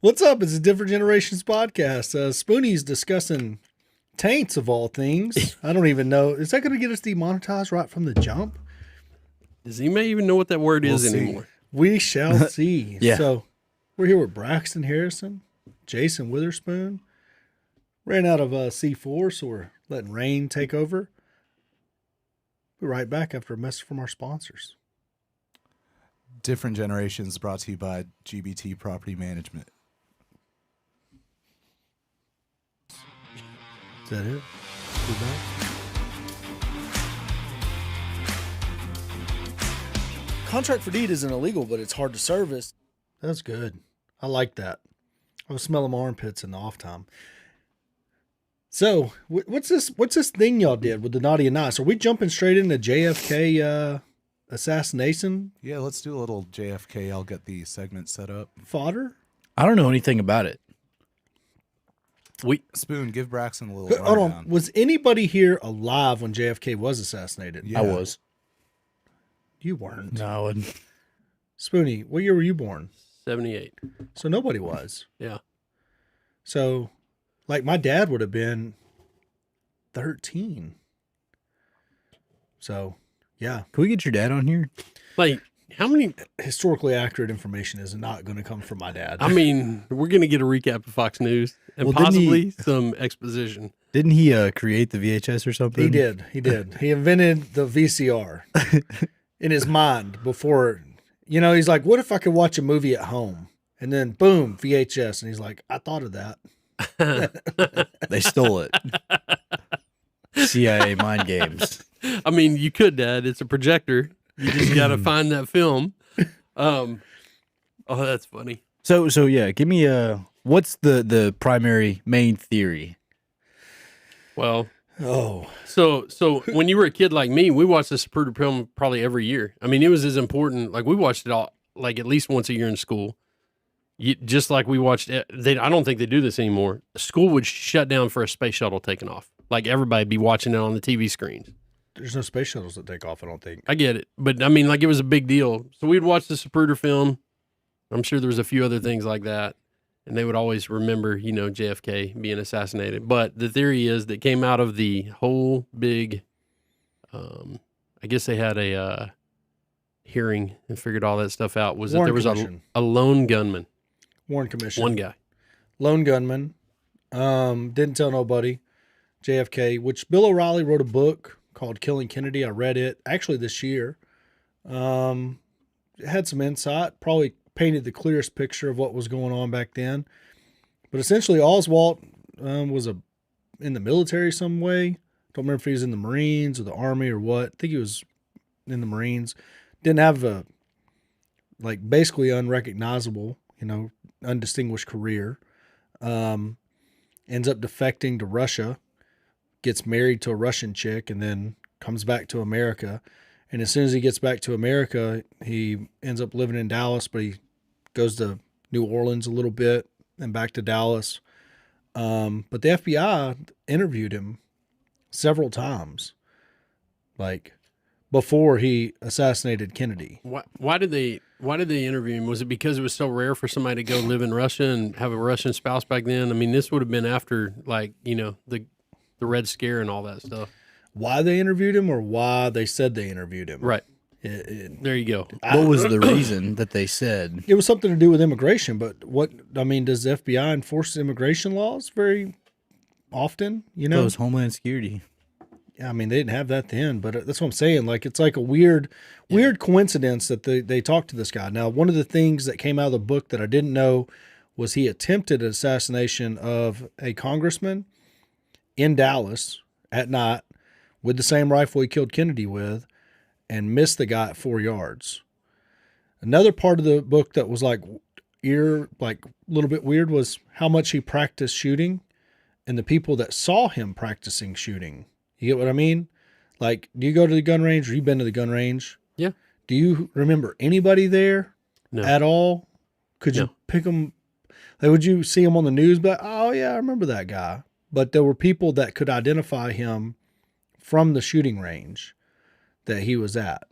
What's up? It's a Different Generations podcast. Spoonie's discussing taints of all things. I don't even know. Is that going to get us demonetized right from the jump? Does anybody even know what that word is anymore? We shall see. Yeah. So we're here with Braxton Harrison, Jason Witherspoon. Ran out of C4, so we're letting Rain take over. We're right back after a message from our sponsors. Different Generations brought to you by GBT Property Management. Is that it? We're back. Contract for deed isn't illegal, but it's hard to service. That's good. I like that. I was smelling my armpits in the off time. So, what's this thing y'all did with the naughty and nice? Are we jumping straight into JFK assassination Yeah, let's do a little JFK. I'll get the segment set up. fodder? I don't know anything about it. Spoon, give Braxton a little Hold rundown. on. Was anybody here alive when JFK was assassinated? Yeah. I was. You weren't. No, I wasn't. Spoonie, what year were you born? 78. So nobody was. Yeah. So, like, my dad would have been 13. So, yeah. Can we get your dad on here? Like, how many? Historically accurate information is not going to come from my dad. I mean, we're going to get a recap of Fox News and Well, didn't possibly some exposition. Didn't he create the VHS or something? He did. He did. He invented the VCR in his mind before, he's like, what if I could watch a movie at home? And then, boom, VHS. And he's like, I thought of that. They stole it. CIA mind games. I mean, you could, Dad. It's a projector. You just got to find that film. Oh, that's funny. So yeah, give me what's the primary main theory? Well, Oh, so when you were a kid like me, we watched this Zapruder film probably every year. I mean, it was as important. Like, we watched it all, like, at least once a year in school. Just like we watched it. I don't think they do this anymore. School would shut down for a space shuttle taking off. Like, everybody'd be watching it on the TV screens. there's no space shuttles that take off, I don't think. I get it. But, I mean, like, it was a big deal. So we'd watch the Zapruder film. I'm sure there was a few other things like that. And they would always remember, JFK being assassinated. But the theory is that came out of the whole big, I guess they had a hearing and figured all that stuff out, was Warren that there was Commission. a lone gunman, Warren Commission. one guy. Lone gunman. Didn't tell nobody. JFK, which Bill O'Reilly wrote a book called Killing Kennedy. I read it actually this year. It had some insight, probably painted the clearest picture of what was going on back then. But essentially, Oswald was in the military some way. Don't remember if he was in the Marines or the Army or what. I think he was in the Marines. Didn't have a, basically unrecognizable, undistinguished career. Ends up defecting to Russia, gets married to a Russian chick, and then comes back to America. And as soon as he gets back to America, he ends up living in Dallas, but he goes to New Orleans a little bit and back to Dallas. But the FBI interviewed him several times, before he assassinated Kennedy. Why did they interview him? Was it because it was so rare for somebody to go live in Russia and have a Russian spouse back then? I mean, this would have been after, the Red Scare and all that stuff. Why they interviewed him or why they said they interviewed him. Right. There you go. What was the reason that they said? It was something to do with immigration, but does the FBI enforce immigration laws very often? It was Homeland Security. Yeah, I mean, they didn't have that then, but that's what I'm saying. It's like a weird coincidence that they talked to this guy. Now, one of the things that came out of the book that I didn't know was he attempted assassination of a congressman in Dallas at night with the same rifle he killed Kennedy with, and missed the guy at 4 yards. Another part of the book that was a little bit weird was how much he practiced shooting and the people that saw him practicing shooting. You get what I mean? Do you go to the gun range, or you've been to the gun range? Yeah. Do you remember anybody there at all? Could you No. pick them? Would you see him on the news? But, oh yeah, I remember that guy. But there were people that could identify him from the shooting range that he was at.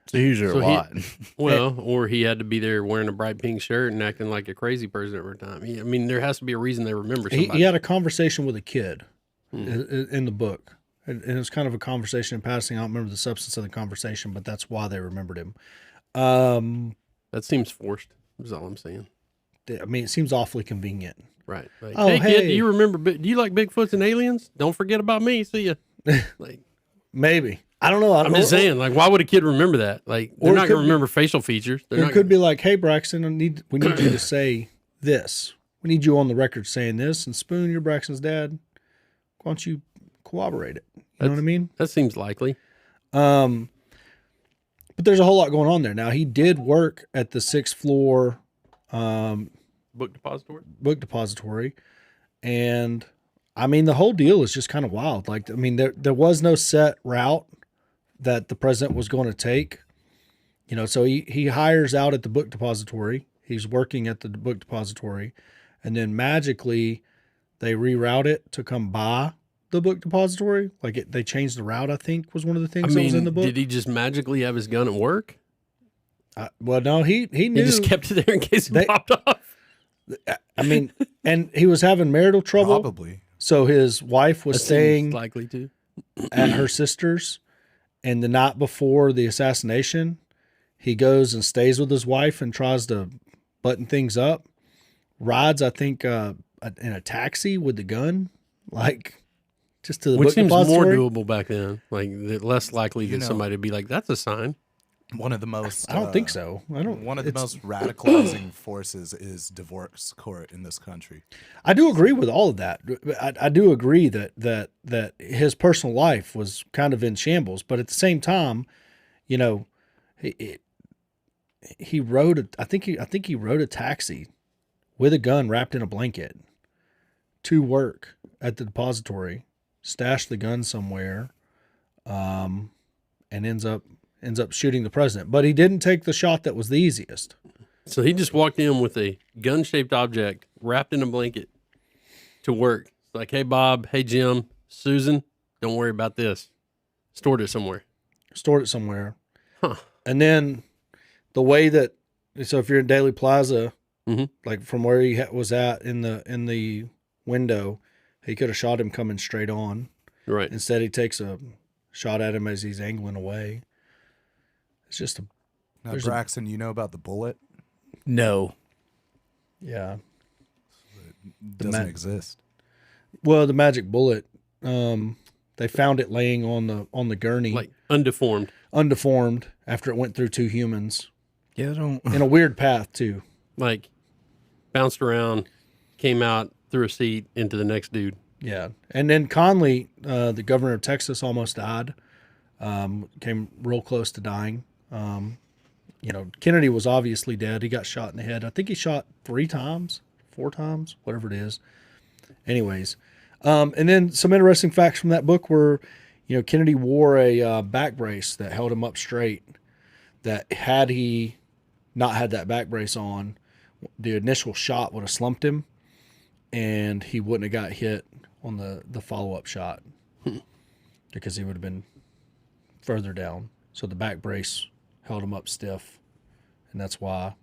So he's there So a he- lot. Well, or he had to be there wearing a bright pink shirt and acting like a crazy person every time. I mean, there has to be a reason they remember somebody. He had a conversation with a kid Hmm. in the book. And it was kind of a conversation in passing. I don't remember the substance of the conversation, but that's why they remembered him. That seems forced, is all I'm saying. I mean, it seems awfully convenient. Right. Like, Oh, hey, kid, hey. do you remember, do you like Bigfoots and aliens? Don't forget about me. See ya. Like, Maybe. I don't know. I'm just saying, like, why would a kid remember that? Like, Or they're it not could going to be- remember facial features. They're It not could be like, hey, Braxton, we need you to say this. We need you on the record saying this. And Spoon, you're Braxton's dad. Why don't you corroborate it? You know what I mean? That seems likely. But there's a whole lot going on there. Now, he did work at the 6th floor Book depository. book depository. And I mean, the whole deal is just kind of wild. Like, I mean, there was no set route that the president was going to take. You know, so he hires out at the book depository. He's working at the book depository. And then magically they reroute it to come by the book depository. Like they changed the route, I think, was one of the things that was in the book. Did he just magically have his gun at work? Well, no, he He knew. just kept it there in case it They- popped off. I mean, and he was having marital trouble. Probably. So his wife was That seems staying likely to. at her sister's, and the night before the assassination, he goes and stays with his wife and tries to button things up. Rides, I think, in a taxi with the gun, like just to the Which book seems more depository. doable back then. Like, less likely that know- somebody would be like, that's a sign. One of the most. I don't think so. I don't. One of the it's- most radicalizing forces is divorce court in this country. I do agree with all of that. I do agree that his personal life was kind of in shambles, but at the same time, you know, he rode a, I think he rode a taxi with a gun wrapped in a blanket to work at the depository, stashed the gun somewhere, and ends up shooting the president. But he didn't take the shot that was the easiest. So he just walked in with a gun shaped object wrapped in a blanket to work. It's like, hey, Bob, hey, Jim, Susan, don't worry about this. Stored it somewhere. Stored it somewhere. Huh. And then the way that, so if you're in Daily Plaza, Mhm. like from where he was at in the window, he could have shot him coming straight on. Right. Instead, he takes a shot at him as he's angling away. It's just Now, There's Braxton, you know about the bullet? No. yeah. Doesn't ma- exist. Well, the magic bullet, they found it laying on the gurney, Like undeformed. undeformed, after it went through 2 humans Yeah, I don't. in a weird path too. Like bounced around, came out through a seat into the next dude. Yeah. And then Conley, the governor of Texas, almost died. Came real close to dying. You know, Kennedy was obviously dead. He got shot in the head. I think he shot 3 times, 4 times, whatever it is. Anyways. And then some interesting facts from that book were, you know, Kennedy wore a back brace that held him up straight. That had he not had that back brace on, the initial shot would have slumped him, and he wouldn't have got hit on the follow-up shot because he would have been further down. So the back brace held him up stiff, and that's why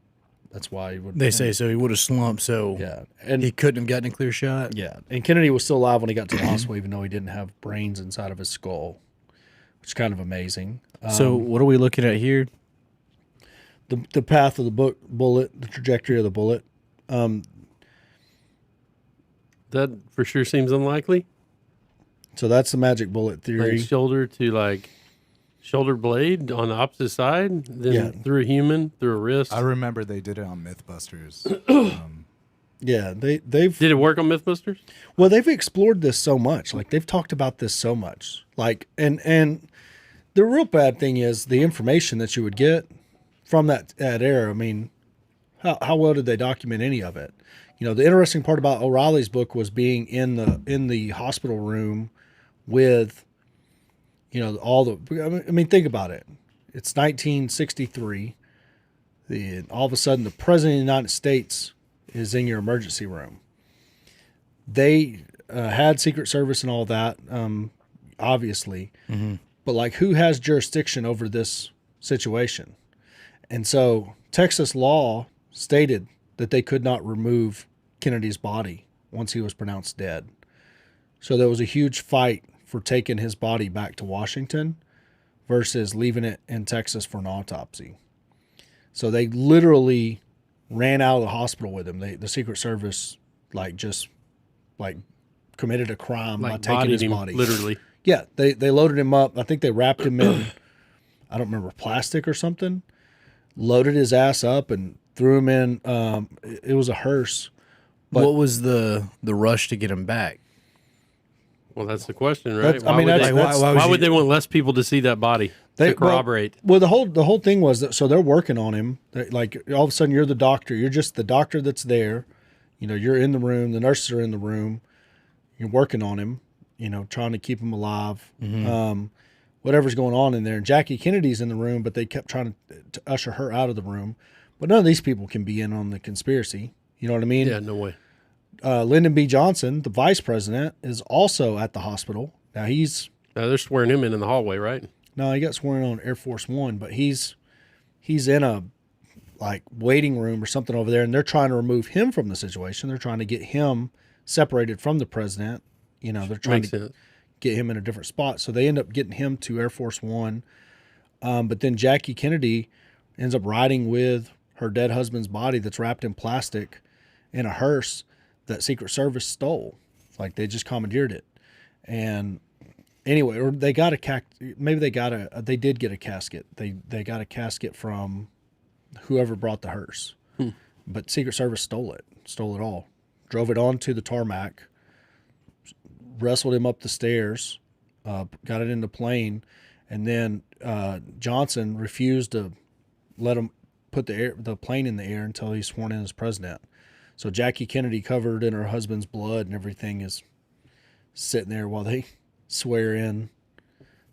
he would. They say so. He would have slumped, so Yeah, and he couldn't have gotten a clear shot. yeah, and Kennedy was still alive when he got to the hospital, even though he didn't have brains inside of his skull, which is kind of amazing. So what are we looking at here? The path of the bullet, the trajectory of the bullet. That for sure seems unlikely. So that's the magic bullet theory. Like shoulder to like shoulder blade on the opposite side, then Yeah. through a human, through a wrist. I remember they did it on MythBusters. Yeah, they've Did it work on MythBusters? Well, they've explored this so much. Like they've talked about this so much. Like and the real bad thing is the information that you would get from that era. I mean, how well did they document any of it? You know, the interesting part about O'Reilly's book was being in the hospital room with, you know, all the. I mean, think about it. It's 1963. All of a sudden, the president of the United States is in your emergency room. They had Secret Service and all that, obviously. Mm-hmm. But like, who has jurisdiction over this situation. And so Texas law stated that they could not remove Kennedy's body once he was pronounced dead. So there was a huge fight for taking his body back to Washington versus leaving it in Texas for an autopsy. So they literally ran out of the hospital with him. The Secret Service just committed a crime by taking bodied his him, body. literally. Yeah, they loaded him up. I think they wrapped him in, I don't remember, plastic or something. Loaded his ass up and threw him in. It was a hearse. But- what was the rush to get him back? Well, that's the question, right? That's- I mean, that's- Why would they want less people to see that body to corroborate? Well, the whole thing was that so they're working on him. Like all of a sudden, you're the doctor. You're just the doctor that's there. You know, you're in the room. The nurses are in the room. You're working on him. You know, trying to keep him alive. Whatever's going on in there. And Jackie Kennedy's in the room, but they kept trying to usher her out of the room. But none of these people can be in on the conspiracy. You know what I mean? Yeah, no way. Lyndon B. Johnson, the vice president, is also at the hospital. Now Now they're swearing him in the hallway, right? no, he got sworn on Air Force One, but he's in a waiting room or something over there, and they're trying to remove him from the situation. They're trying to get him separated from the president. You know, they're trying Makes to sense. get him in a different spot. So they end up getting him to Air Force One. But then Jackie Kennedy ends up riding with her dead husband's body that's wrapped in plastic in a hearse that Secret Service stole. Like they just commandeered it. And anyway, or they got they did get a casket. They got a casket from whoever brought the hearse. But Secret Service stole it all. Drove it onto the tarmac, wrestled him up the stairs, got it in the plane, and then Johnson refused to let him put the plane in the air until he's sworn in as president. So Jackie Kennedy, covered in her husband's blood and everything, is sitting there while they swear in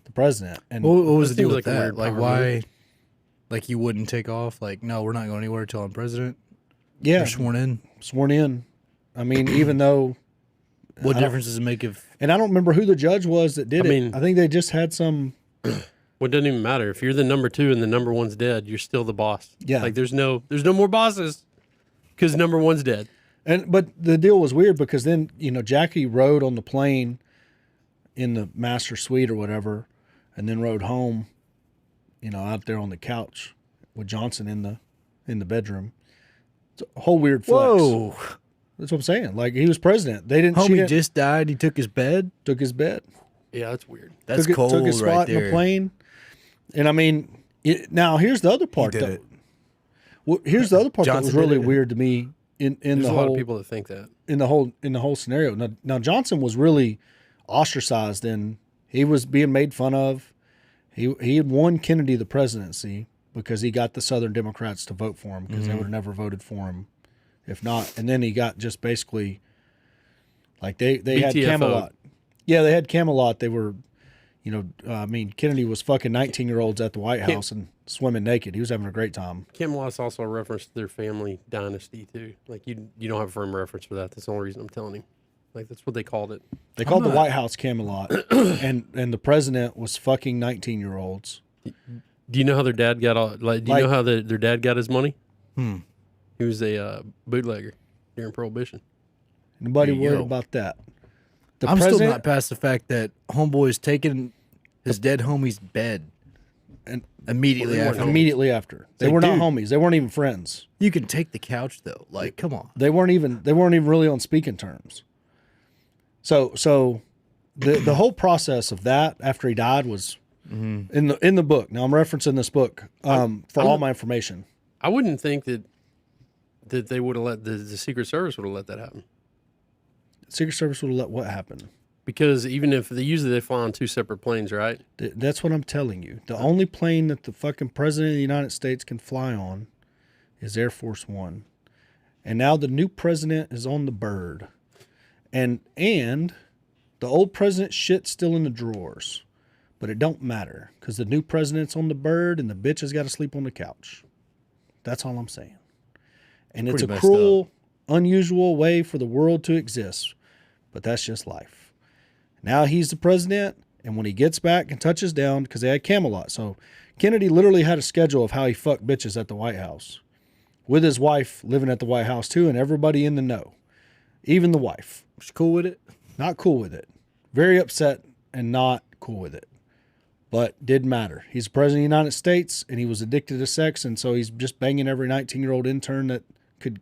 the president. And What was That the deal seems with like a that? weird Like power why? move. Like you wouldn't take off? Like no, we're not going anywhere until I'm president. yeah, You're sworn in. sworn in. I mean, even though, What difference does it make if? and I don't remember who the judge was that did I it. mean- I think they just had some. Well, it doesn't even matter. If you're the number 2 and the number 1's dead, you're still the boss. Yeah. Like there's no more bosses because number 1's dead. But the deal was weird because then, you know, Jackie rode on the plane in the master suite or whatever, and then rode home, you know, out there on the couch with Johnson in the bedroom. It's a whole weird flex. Whoa, That's what I'm saying. Like he was president. She homie didn't- just died. He took his bed. took his bed. Yeah, that's weird. That's took cold his right spot in there. the plane. And I mean, now here's the other part. did Though. it. Well, here's the other part that was Johnson did really it. weird to me in There's the a lot whole of people that think that. in the whole scenario. Now Johnson was really ostracized and he was being made fun of. He had won Kennedy the presidency because he got the Southern Democrats to vote for him because they would have never voted for him if not. And then he got just basically like they had BTFO. Camelot. Yeah, they had Camelot. They were, you know, I mean, Kennedy was fucking 19-year-olds at the White House and swimming naked. He was having a great time. Camelot's also a reference to their family dynasty too. Like you don't have a firm reference for that. That's the only reason I'm telling you. Like that's what they called it. They called the White House Camelot, and the president was fucking 19-year-olds. Do you know how their dad got all? Like, do you know how their dad got his money? He was a bootlegger during Prohibition. Nobody There you worried go. about that. The I'm still president not past the fact that homeboy's taking his dead homie's bed and immediately Well, they weren't after. homies. immediately after they Like, were not dude. homies. They weren't even friends. You can take the couch though. Like, come on. They weren't even really on speaking terms. So the whole process of that after he died was in the book. Now I'm referencing this book for all my information. I wouldn't think that they would have let the Secret Service would have let that happen. Secret Service would have let what happen. Because even if they fly on 2 separate planes, right? That's what I'm telling you. The only plane that the fucking president of the United States can fly on is Air Force One. And now the new president is on the bird. And the old president's shit's still in the drawers. But it don't matter because the new president's on the bird and the bitch has got to sleep on the couch. That's all I'm saying. And it's Pretty a messed cruel, unusual way for the world to exist. But that's just life. Now he's the president, and when he gets back and touches down, because they had Camelot. So Kennedy literally had a schedule of how he fucked bitches at the White House, with his wife living at the White House too, and everybody in the know, even the wife. Was cool with it? Not cool with it. Very upset and not cool with it. But didn't matter. He's the president of the United States, and he was addicted to sex, and so he's just banging every 19-year-old intern that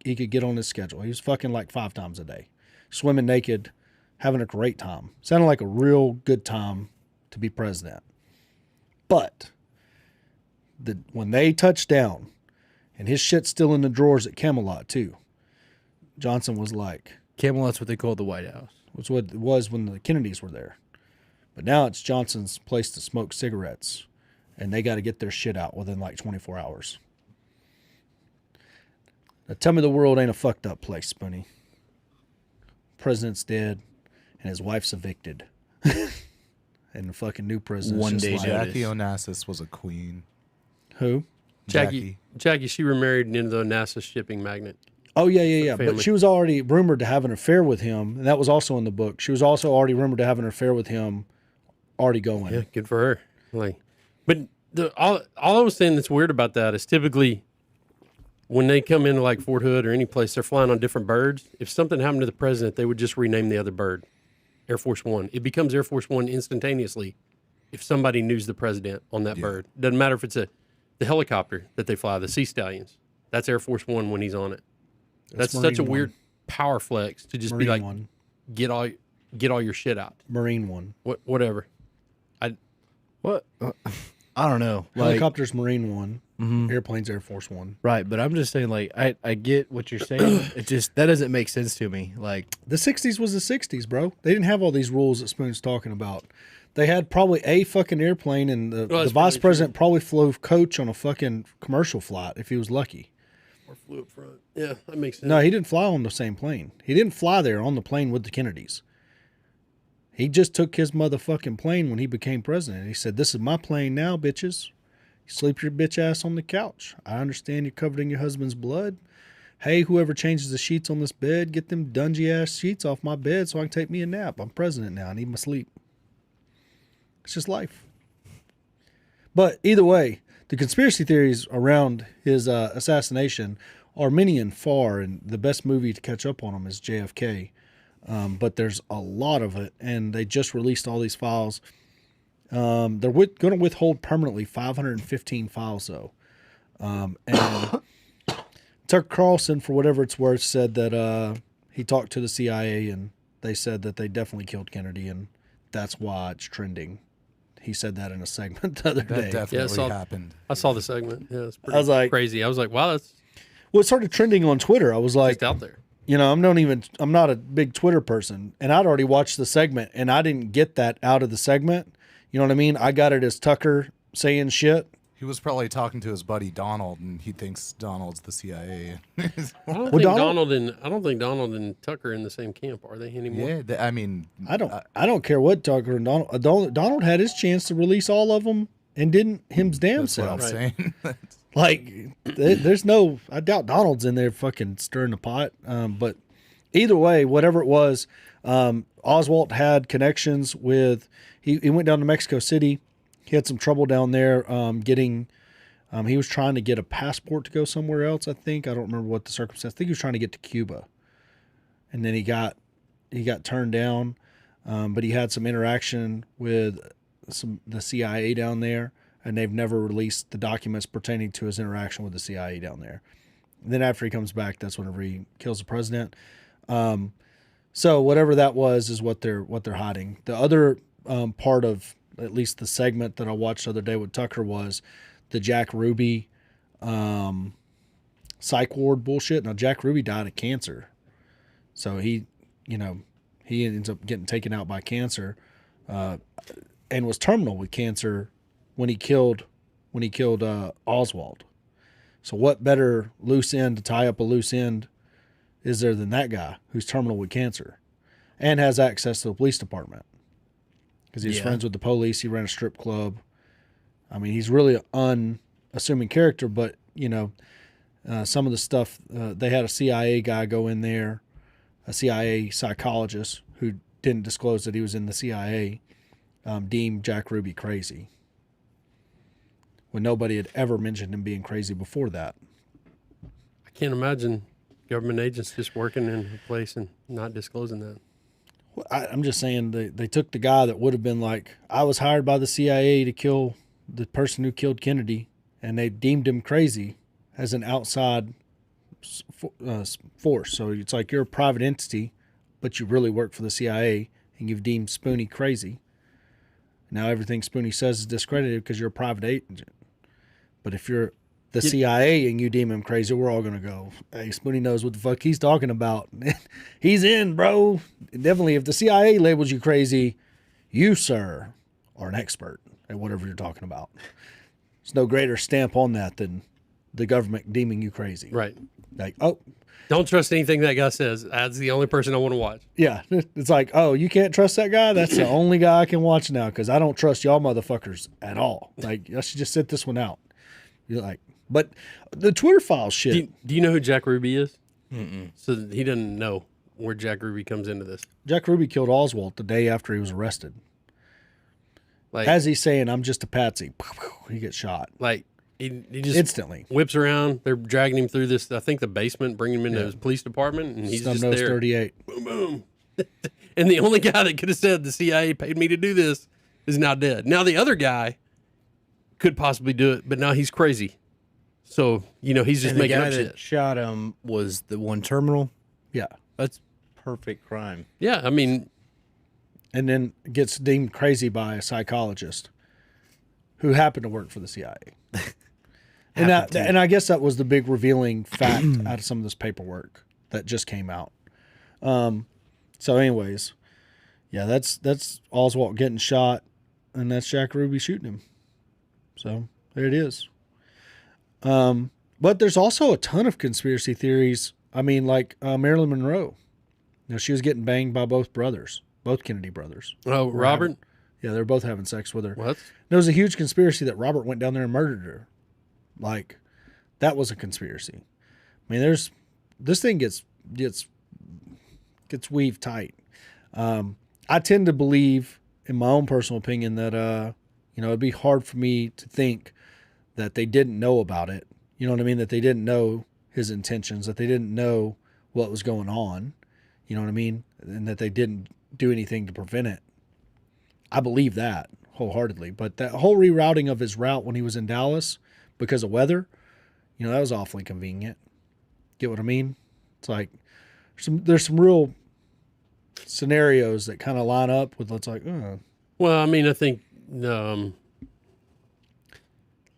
he could get on his schedule. He was fucking like 5 times a day, swimming naked, having a great time. Sounded like a real good time to be president. But when they touched down, and his shit's still in the drawers at Camelot too, Johnson was like, Camelot's what they call the White House. was what it was when the Kennedys were there. But now it's Johnson's place to smoke cigarettes, and they got to get their shit out within like 24 hours. Now tell me the world ain't a fucked up place, Spunny. President's dead, and his wife's evicted. And the fucking new president's One just day like, Jackie Onassis was a queen. who? Jackie, she remarried into the NASA shipping magnate. Oh, yeah. But family. she was already rumored to have an affair with him, and that was also in the book. She was also already rumored to have an affair with him, already going. Yeah, good for her. Like, but all I was saying that's weird about that is typically when they come into like Fort Hood or any place, they're flying on different birds. If something happened to the president, they would just rename the other bird Air Force One. It becomes Air Force One instantaneously if somebody knew the president on that bird. Doesn't matter if it's the helicopter that they fly, the Sea Stallions. That's Air Force One when he's on it. That's such a Marine weird power flex to just Marine be like, one. get all your shit out. Marine one. Whatever. What? I don't know. Like, Helicopter's Marine one. Airplane's Air Force One. right, but I'm just saying, like, I get what you're saying. It just, that doesn't make sense to me. Like, The 60s was the 60s, bro. They didn't have all these rules that Spoon's talking about. They had probably a fucking airplane, and the that's vice probably president probably flew coach on a fucking commercial flight if he was lucky. Or flew up front. Yeah, that makes sense. No, he didn't fly on the same plane. He didn't fly there on the plane with the Kennedys. He just took his motherfucking plane when he became president. He said, "This is my plane now, bitches. You sleep your bitch ass on the couch. I understand you're covered in your husband's blood. Hey, whoever changes the sheets on this bed, get them dungy ass sheets off my bed so I can take me a nap. I'm president now. I need my sleep." It's just life. But either way, the conspiracy theories around his assassination are many and far, and the best movie to catch up on them is JFK. But there's a lot of it, and they just released all these files. They're going to withhold permanently 515 files, though. And Tucker Carlson, for whatever it's worth, said that he talked to the CIA, and they said that they definitely killed Kennedy, and that's why it's trending. He said that in a segment the other day. That definitely happened. I saw the segment. Yeah, it's pretty I was like- crazy. I was like, wow, that's Well, it started trending on Twitter. I was like, just out there. you know, I'm not a big Twitter person, and I'd already watched the segment, and I didn't get that out of the segment. You know what I mean? I got it as Tucker saying shit. He was probably talking to his buddy Donald, and he thinks Donald's the CIA. I don't Donald- think Donald and Tucker are in the same camp, are they anymore? Yeah, I mean, I don't care what Tucker and Donald had his chance to release all of them and didn't him's damn that's what I'm self. saying. Like, there's no, I doubt Donald's in there fucking stirring the pot. But either way, whatever it was, Oswald had connections with, he went down to Mexico City. He had some trouble down there getting, he was trying to get a passport to go somewhere else, I think. I don't remember what the circumstance. I think he was trying to get to Cuba. And then he got turned down. But he had some interaction with the CIA down there, and they've never released the documents pertaining to his interaction with the CIA down there. And then after he comes back, that's whenever he kills the president. So whatever that was is what they're hiding. The other part of at least the segment that I watched the other day with Tucker was the Jack Ruby psych ward bullshit. Now, Jack Ruby died of cancer. So he ends up getting taken out by cancer and was terminal with cancer when he killed Oswald. So what better loose end to tie up a loose end is there than that guy who's terminal with cancer and has access to the police department? Because he's friends with the police. He ran a strip club. I mean, he's really an unassuming character, but, some of the stuff, they had a CIA guy go in there, a CIA psychologist who didn't disclose that he was in the CIA, deemed Jack Ruby crazy. when nobody had ever mentioned him being crazy before that. I can't imagine government agents just working in a place and not disclosing that. I'm just saying they took the guy that would have been like, I was hired by the CIA to kill the person who killed Kennedy, and they deemed him crazy as an outside force. So it's like you're a private entity, but you really work for the CIA, and you've deemed Spoonie crazy. Now everything Spoonie says is discredited because you're a private agent. But if you're the CIA and you deem him crazy, we're all going to go, hey, Spoonie knows what the fuck he's talking about. He's in, bro. Definitely, if the CIA labels you crazy, you, sir, are an expert at whatever you're talking about. There's no greater stamp on that than the government deeming you crazy. Right. Like, oh. Don't trust anything that guy says. That's the only person I want to watch. Yeah. It's like, oh, you can't trust that guy? That's the only guy I can watch now because I don't trust y'all motherfuckers at all. Like, I should just sit this one out. You're like, but the Twitter file shit. Do you know who Jack Ruby is? Mm-mm. So he doesn't know where Jack Ruby comes into this. Jack Ruby killed Oswald the day after he was arrested. Like, as he's saying, I'm just a patsy. He gets shot. Like, he just instantly whips around. They're dragging him through this, I think, the basement, bringing him into his police department, and he's just there. 38. Boom, boom. And the only guy that could have said the CIA paid me to do this is now dead. Now the other guy could possibly do it, but now he's crazy. So, he's just making up shit. The guy that shot him was the one terminal. Yeah. That's perfect crime. Yeah, I mean. And then gets deemed crazy by a psychologist who happened to work for the CIA. And I guess that was the big revealing fact out of some of this paperwork that just came out. So anyways, yeah, that's Oswald getting shot, and that's Jack Ruby shooting him. So there it is. But there's also a ton of conspiracy theories. I mean, like Marilyn Monroe. She was getting banged by both Kennedy brothers. Oh, Robert? Yeah, they're both having sex with her. What? There was a huge conspiracy that Robert went down there and murdered her. Like, that was a conspiracy. I mean, this thing gets weaved tight. I tend to believe, in my own personal opinion, that it'd be hard for me to think that they didn't know about it. You know what I mean? That they didn't know his intentions, that they didn't know what was going on. You know what I mean? And that they didn't do anything to prevent it. I believe that wholeheartedly. But that whole rerouting of his route when he was in Dallas because of weather, that was awfully convenient. Get what I mean? It's like there's some real scenarios that kind of line up with what's like, Well, I mean, I think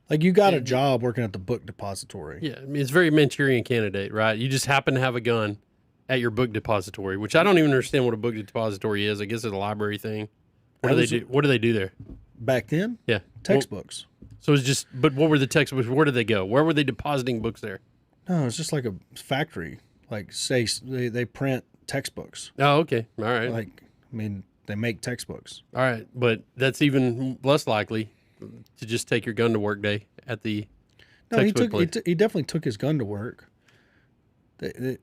like you got a job working at the book depository. Yeah, I mean, it's very Manchurian Candidate, right? You just happen to have a gun at your book depository, which I don't even understand what a book depository is. I guess it's a library thing. What do they do there? Back then? Yeah. Textbooks. So it's just, but what were the textbooks? Where did they go? Where were they depositing books there? No, it's just like a factory. Like, say, they print textbooks. Oh, okay. All right. Like, I mean, they make textbooks. All right. But that's even less likely to just take your gun to work day at the textbook place. He definitely took his gun to work.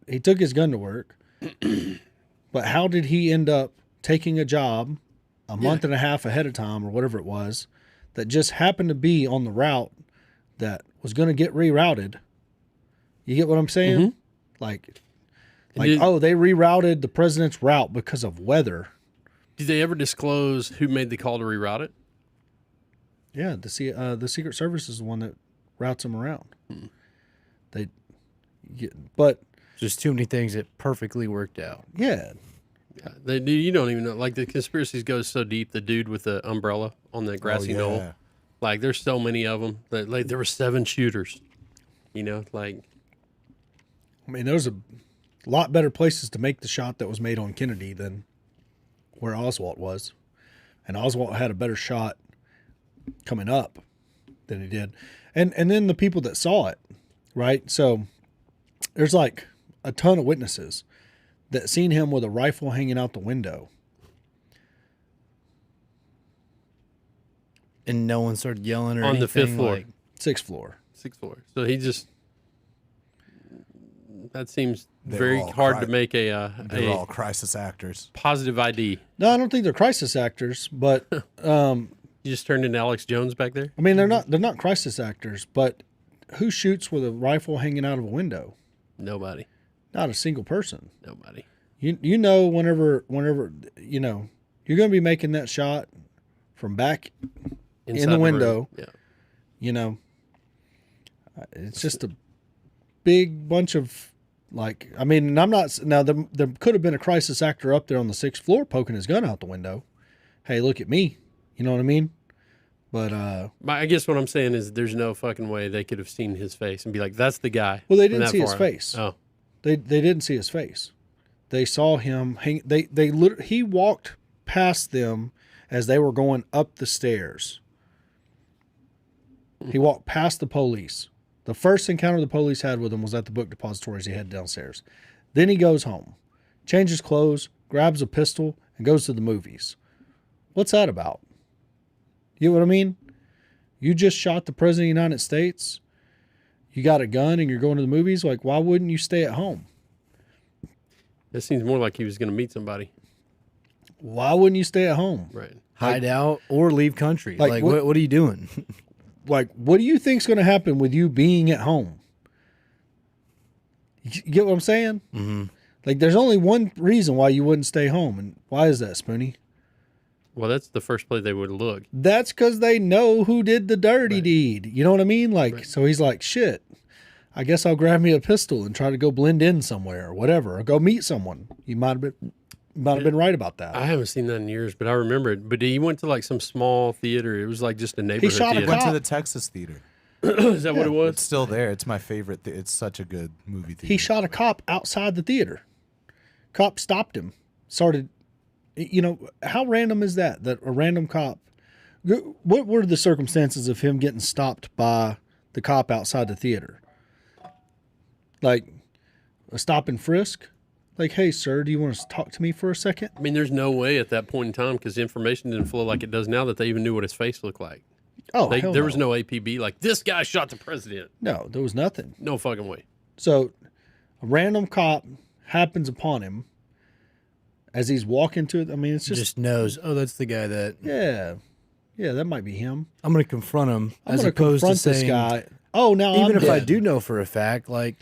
He took his gun to work. But how did he end up taking a job a month and a half ahead of time or whatever it was that just happened to be on the route that was going to get rerouted? You get what I'm saying? Mm-hmm. Like, they rerouted the president's route because of weather. Did they ever disclose who made the call to reroute it? Yeah, the Secret Service is the one that routes them around. But there's too many things that perfectly worked out. Yeah. They do. You don't even know. Like, the conspiracies go so deep. The dude with the umbrella on the grassy knoll. Like, there's so many of them. Like, there were 7 shooters. Like. I mean, there's a lot better places to make the shot that was made on Kennedy than where Oswald was. And Oswald had a better shot coming up than he did. And then the people that saw it, right? So there's like a ton of witnesses that seen him with a rifle hanging out the window. And no one started yelling or on anything? The 5th floor. Like, 6th floor. 6th floor. So he just... That seems very hard to make they're all crisis actors. Positive ID. No, I don't think they're crisis actors, but You You just turned into Alex Jones back there? I mean, they're not crisis actors, but who shoots with a rifle hanging out of a window? Nobody. Not a single person. Nobody. You know, whenever you know you're going to be making that shot from back Inside in the room. window. Yeah. You know, it's just a big bunch of like. I mean, and I'm not now. There could have been a crisis actor up there on the 6th floor poking his gun out the window. Hey, look at me. You know what I mean? But I guess what I'm saying is there's no fucking way they could have seen his face and be like, that's the guy. well, they from didn't that see his far. face. Oh. They didn't see his face. They saw him hang. He walked past them as they were going up the stairs. He walked past the police. The first encounter the police had with him was at the book depository as he headed downstairs. Then he goes home, changes clothes, grabs a pistol, and goes to the movies. What's that about? You know what I mean? You just shot the president of the United States. You got a gun and you're going to the movies. Like, why wouldn't you stay at home? That seems more like he was going to meet somebody. Why wouldn't you stay at home? Right. Hide out or leave country. like Like, what- what are you doing? Like, what do you think's going to happen with you being at home? You get what I'm saying? Mm-hmm. Like, there's only one reason why you wouldn't stay home. And why is that, Spoonie? Well, that's the first place they would look. That's because they know who did the dirty Right. deed. You know what I mean? Like, Right. so he's like, shit, I guess I'll grab me a pistol and try to go blend in somewhere or whatever, or go meet someone. You might have been right about that. I haven't seen that in years, but I remember it. But he went to like some small theater. It was like just a neighborhood shot a theater. Went cop. to the Texas theater. Is that what it It's was? still there. It's my favorite. It's such a good movie theater. He shot a cop outside the theater. Cop stopped him. Started, you know, how random is that? That a random cop. What were the circumstances of him getting stopped by the cop outside the theater? Like a stop and frisk? Like, hey, sir, do you want to talk to me for a second? I mean, there's no way at that point in time because the information didn't flow like it does now that they even knew what his face looked like. Oh, There hell was no APB like this guy shot the president. No, there was nothing. No fucking way. So a random cop happens upon him as he's walking to it. I mean, it's Just knows, oh, that's the guy that yeah, that might be him. I'm going to confront him I'm as going to opposed to confront this saying, guy. Oh, now even I'm if I dead. do know for a fact, like,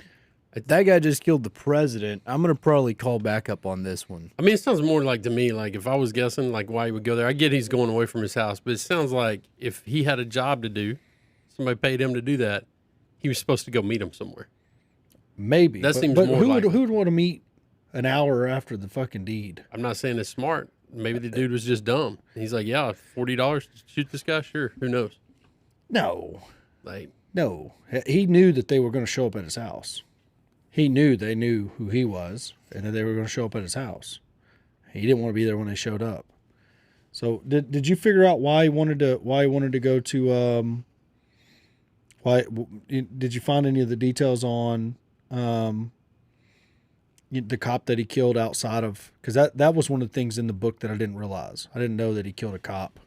that guy just killed the president, I'm going to probably call back up on this one. I mean, it sounds more like to me, like if I was guessing, like why he would go there. I get he's going away from his house, but it sounds like if he had a job to do, somebody paid him to do that, he was supposed to go meet him somewhere. Maybe. That seems but more who likely. would want to meet an hour after the fucking deed? I'm not saying it's smart. Maybe the dude was just dumb. He's like, yeah, $40 to shoot this guy? Sure. Who knows? No. Like, No. He knew that they were going to show up at his house. He knew they knew who he was and that they were going to show up at his house. He didn't want to be there when they showed up. So did you figure out why he wanted to go to did you find any of the details on the cop that he killed outside of, because that was one of the things in the book that I didn't realize. I didn't know that he killed a cop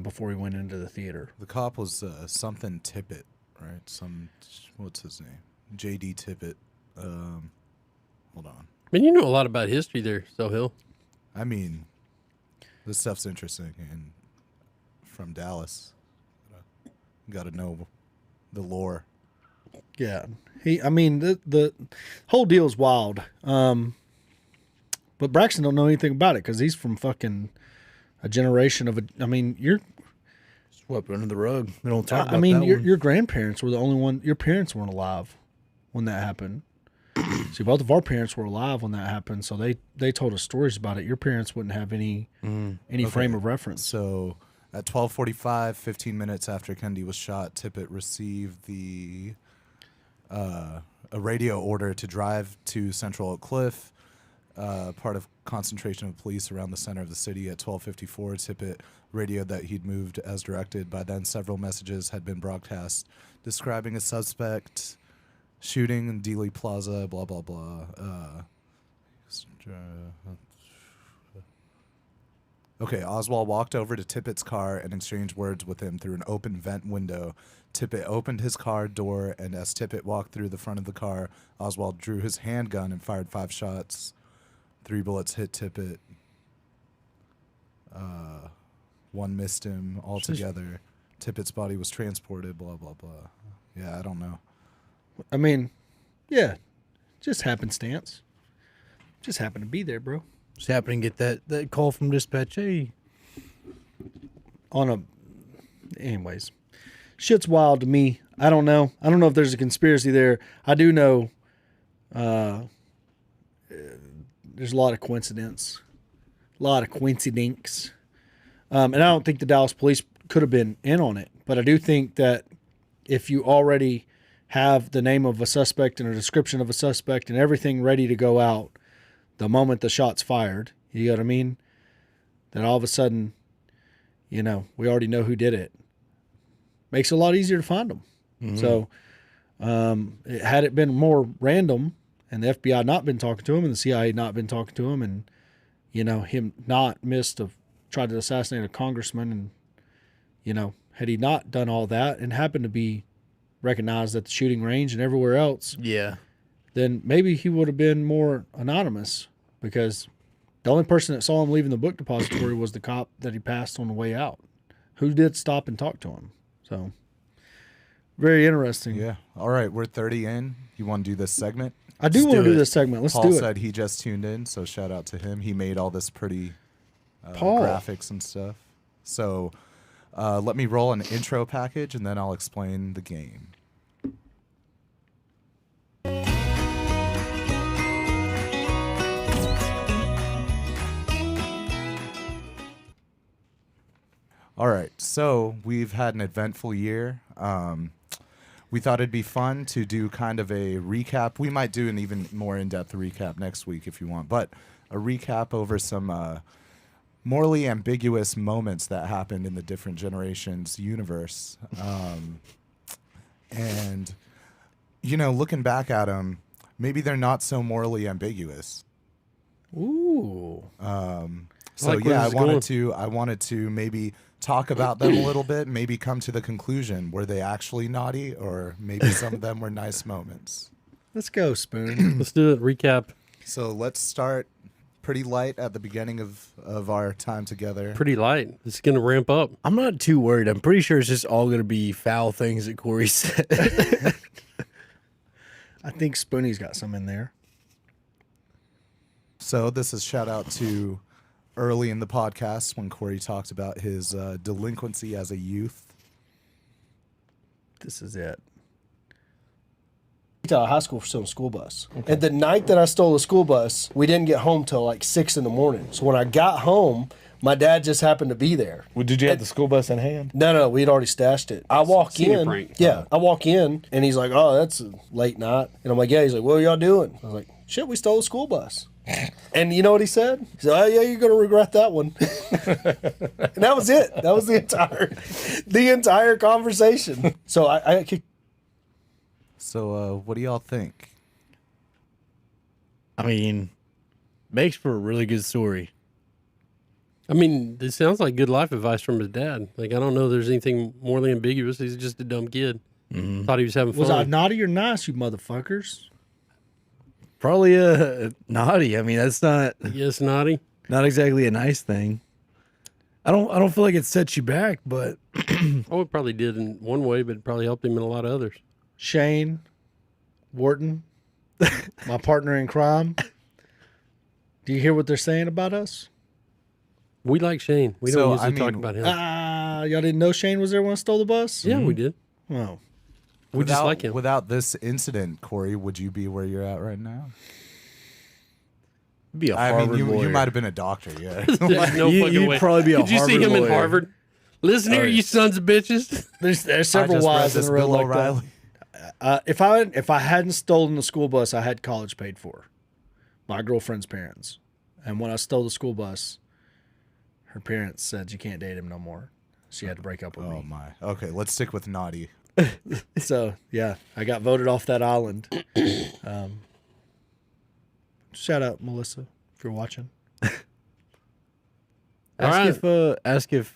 before he went into the theater. The cop was something Tippett, right? What's his name? J.D. Tippett. Hold on. I mean, you know a lot about history there, Sohill. I mean, this stuff's interesting, and from Dallas, got to know the lore. Yeah, the whole deal is wild. But Braxton don't know anything about it because he's from fucking a generation of you're. Swept under the rug. We don't talk about I mean, that your one. your grandparents were the only one. Your parents weren't alive when that happened. See, both of our parents were alive when that happened, so they told us stories about it. Your parents wouldn't have any frame of reference. So at 12:45, 15 minutes after Kennedy was shot, Tippett received a radio order to drive to Central Oak Cliff, part of concentration of police around the center of the city. At 12:54, Tippett radioed that he'd moved as directed. By then, several messages had been broadcast describing a suspect shooting in Dealey Plaza, blah, blah, blah. Okay, Oswald walked over to Tippett's car and exchanged words with him through an open vent window. Tippett opened his car door, and as Tippett walked through the front of the car, Oswald drew his handgun and fired 5 shots. 3 bullets hit Tippett. one missed him altogether. Tippett's body was transported, blah, blah, blah. Yeah, I don't know. I mean, yeah, just happenstance. Just happened to be there, bro. Just happened to get that call from dispatch. Hey, Anyways, shit's wild to me. I don't know if there's a conspiracy there. I do know there's a lot of coincidence. And I don't think the Dallas police could have been in on it. But I do think that if you already have the name of a suspect and a description of a suspect and everything ready to go out the moment the shot's fired, you know what I mean? Then all of a sudden, we already know who did it. Makes it a lot easier to find them. Mm-hmm. So had it been more random and the FBI not been talking to him and the CIA not been talking to him and, him not tried to assassinate a congressman and, had he not done all that and happened to be recognized at the shooting range and everywhere else, then maybe he would have been more anonymous because the only person that saw him leaving the book depository was the cop that he passed on the way out, who did stop and talk to him. So, very interesting. Yeah. All right, we're 30 in. You want to do this segment? I do want to do this segment. Let's Paul do it. said he just tuned in, so shout out to him. He made all this pretty Paul. graphics and stuff. So let me roll an intro package, and then I'll explain the game. All right, so we've had an eventful year. We thought it'd be fun to do kind of a recap. We might do an even more in-depth recap next week if you want, but a recap over some morally ambiguous moments that happened in the different generations universe. And, looking back at them, maybe they're not so morally ambiguous. Ooh. So like where yeah, this is I wanted to maybe talk about them a little bit, maybe come to the conclusion, were they actually naughty, or maybe some of them were nice moments. Let's go, Spoon. Let's do it. Recap. So let's start pretty light at the beginning of our time together. Pretty light. It's going to ramp up. I'm not too worried. I'm pretty sure it's just all going to be foul things that Corey said. I think Spoonie's got some in there. So this is shout out to early in the podcast when Corey talked about his delinquency as a youth. This is it. High school for stealing a school bus. Okay. And the night that I stole the school bus, we didn't get home till like 6 a.m. So when I got home, my dad just happened to be there. Well, did you have the school bus in hand? No, we'd already stashed it. I walk Senior in. prank. Yeah, I walk in, and he's like, "Oh, that's a late night." And I'm like, "Yeah." He's like, "What are y'all doing?" I was like, "Shit, we stole a school bus." And you know what he said? He said, "Oh yeah, you're gonna regret that one." And that was it. That was the entire conversation. So I kicked. So what do y'all think? I mean, makes for a really good story. I mean, it sounds like good life advice from his dad. Like, I don't know if there's anything morally ambiguous. He's just a dumb kid. Mm-hmm. Thought he was having fun. Was I naughty or nice, you motherfuckers? Probably naughty. I mean, that's not Yes, naughty. exactly a nice thing. I don't feel like it sets you back, but Oh, it probably did in one way, but it probably helped him in a lot of others. Shane Wharton, my partner in crime. Do you hear what they're saying about us? We like Shane. We don't usually talk about him. Y'all didn't know Shane was there when I stole the bus? Yeah, we did. Oh. We just like him. Without this incident, Corey, would you be where you're at right now? be a I Harvard mean, you lawyer. might have been a doctor, yeah. There's no fucking you'd way. probably be a Did you see Harvard him in lawyer. Harvard? Listen here, you sons of bitches. There's several I just read whys in this the road Bill like O'Reilly. that. If I hadn't stolen the school bus, I had college paid for. My girlfriend's parents. And when I stole the school bus, her parents said you can't date him no more. She had to break up with Oh me. my. Okay, let's stick with naughty. So yeah, I got voted off that island. Shout out Melissa if you're watching. Ask if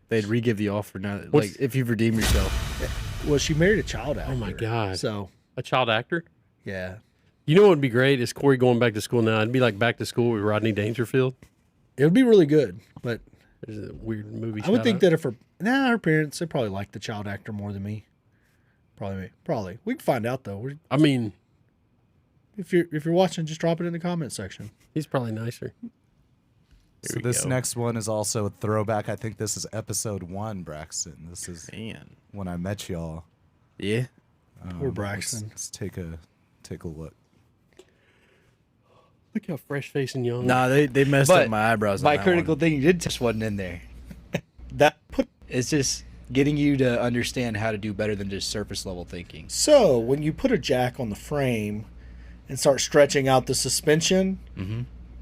they'd re-give the offer now. Like if you've redeemed yourself. Well, she married a child actor. Oh my God. So A child actor? yeah, You know what would be great is Corey going back to school now. It'd be like back to school with Rodney Dangerfield. it would be really good, but There's a weird movie. I would think that if her parents, they probably like the child actor more than me. Probably. We can find out though. I mean, if you're watching, just drop it in the comment section. he's probably nicer. So this next one is also a throwback. I think this is episode 1, Braxton. This is when I met y'all. Yeah. Poor Braxton. Let's take a look. Look how fresh faced and young. Nah, they messed But up my eyebrows. My on that critical one. thinking just wasn't in there. It's just getting you to understand how to do better than just surface level thinking. So when you put a jack on the frame and start stretching out the suspension,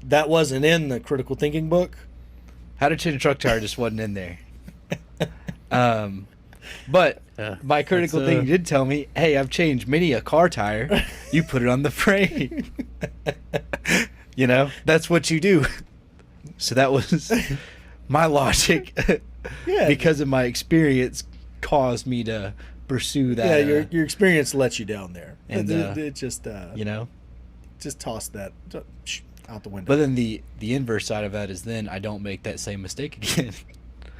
that wasn't in the critical thinking book. How to change a truck tire just wasn't in there. But my critical thinking did tell me, hey, I've changed many a car tire. You put it on the frame. You know, that's what you do. So that was my logic. Yeah, because of my experience caused me to pursue that. Yeah, your experience lets you down there, and, it just you know, just toss that out the window. but then the inverse side of that is then I don't make that same mistake again.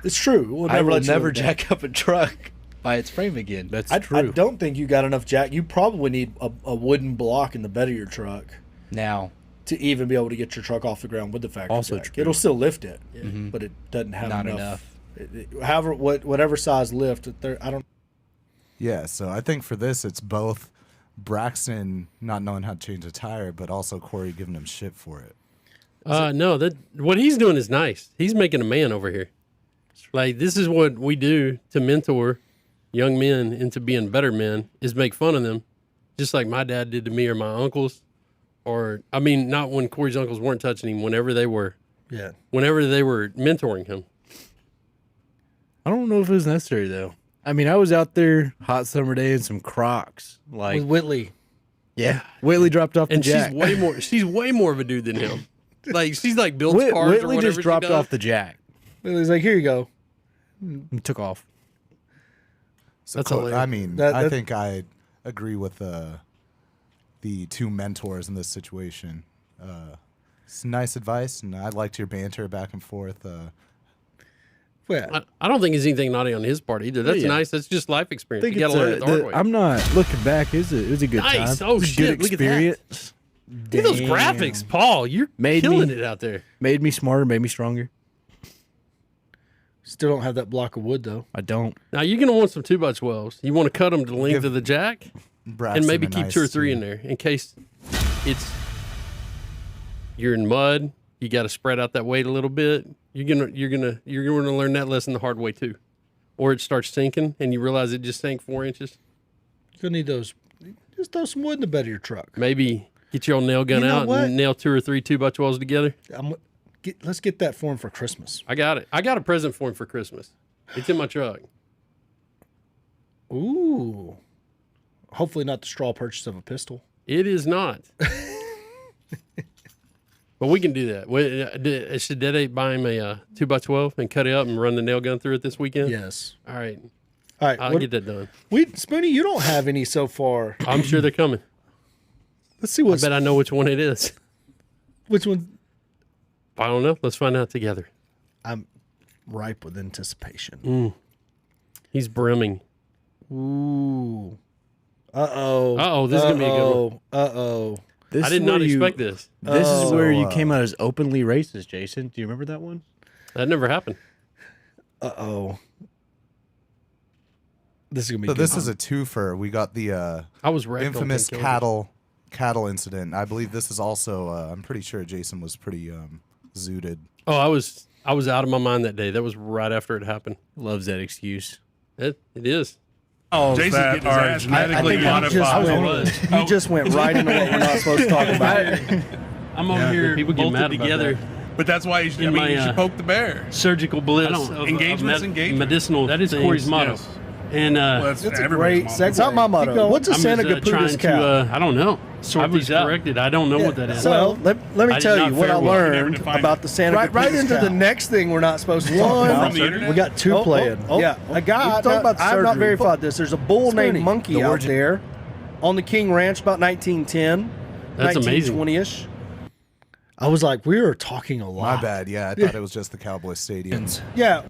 It's true. We'll I will let you never live down. jack up a truck by its frame again. That's I true. don't think you got enough jack. You probably need a wooden block in the bed of your truck Now, to even be able to get your truck off the ground with the factory Also jack. true. It'll still lift it, but it doesn't have Not enough. enough. However, whatever size lift, I don't. Yeah, so I think for this, it's both Braxton not knowing how to change a tire, but also Corey giving him shit for it. No, that what he's doing is nice. He's making a man over here. Like, this is what we do to mentor young men into being better men, is make fun of them, just like my dad did to me or my uncles. Or, I mean, not when Corey's uncles weren't touching him, whenever they were mentoring him. I don't know if it was necessary though. I mean, I was out there hot summer day in some Crocs. Like, With Whitley, yeah, Whitley dropped off the And jack. she's way more of a dude than him. Like, she's like builds cars or Whitley whatever just dropped she does. off the jack Whitley's like, here you go. and took off. So That's Corey, hilarious. I mean, I think I agree with the two mentors in this situation. It's nice advice, and I liked your banter back and forth. Yeah, I don't think it's anything naughty on his part either. That's Yeah. nice. That's just life I experience. think You got to learn it the hard way. I'm not looking back. It was a good Nice. time. Oh, It was a shit, good look at that. experience. Look at those graphics, Paul. You're Made killing me- it out there. Made me smarter, made me stronger. still don't have that block of wood though. I don't. Now, you're going to want some 2x12s. You want to cut them to the length Give of the jack Braxton and maybe a keep nice 2 or 3 in there in case you're in mud. You got to spread out that weight a little bit. You're gonna learn that lesson the hard way too. Or it starts sinking and you realize it just sank 4 inches. You'll need those. Just throw some wood in the bed of your truck. Maybe get your old nail gun You know out what? and nail 2 or 3 2x12s together. Let's get that for him for Christmas. I got it. I got a present for him for Christmas. It's in my truck. Ooh. Hopefully not the straw purchase of a pistol. It is not. But we can do that. Should Dede buy him a 2x12 and cut it up and run the nail gun through it this weekend? Yes. All right. All right. I'll get that done. Spoonie, you don't have any so far. I'm sure they're coming. Let's see I what's bet I know which one it is. which one. I don't know. Let's find out together. I'm ripe with anticipation. He's brimming. Ooh. Uh-oh. Uh-oh, this is going to be a good one. Uh-oh. This I is did not where you- expect this. This is Oh. where you So, came out as openly racist, Jason. Do you remember that one? That never happened. Uh-oh. This is going to be So good. this is a twofer. We got the I was wrecked on infamous painkillers. cattle incident. I believe this is also. I'm pretty sure Jason was pretty zooted. Oh, I was out of my mind that day. That was right after it happened. Loves that excuse. It is. Jason's getting his ass genetically modified. You just went right into what we're not supposed to talk about. I'm over here People get bolted mad about together. that. But that's why you should, In my, you should poke the bear. Surgical bliss. Engagement's engagement. Medicinal. That is things, Corey's motto. yes. And Well, that's It's a everybody's great motto. segue. It's not my motto. What's a I'm Santa just, trying Caputis cow? to, I don't know. Sort I was these out. corrected. I don't know what that is. Well, let me I tell did you not what I fare well. You never learned defined about it. the Santa Caputis Right into cow. the next thing we're not supposed to talk One. about. From the internet? We got two playing. Yeah, a guy. Talk about I've not surgery. verified this. There's a bull named Spoonie, Monkey the out origin- there on the King Ranch about 1910, That's amazing. 1920-ish. I was like, we were talking a lot. My bad. Yeah, I thought it was just the Cowboy Stadiums. Yeah,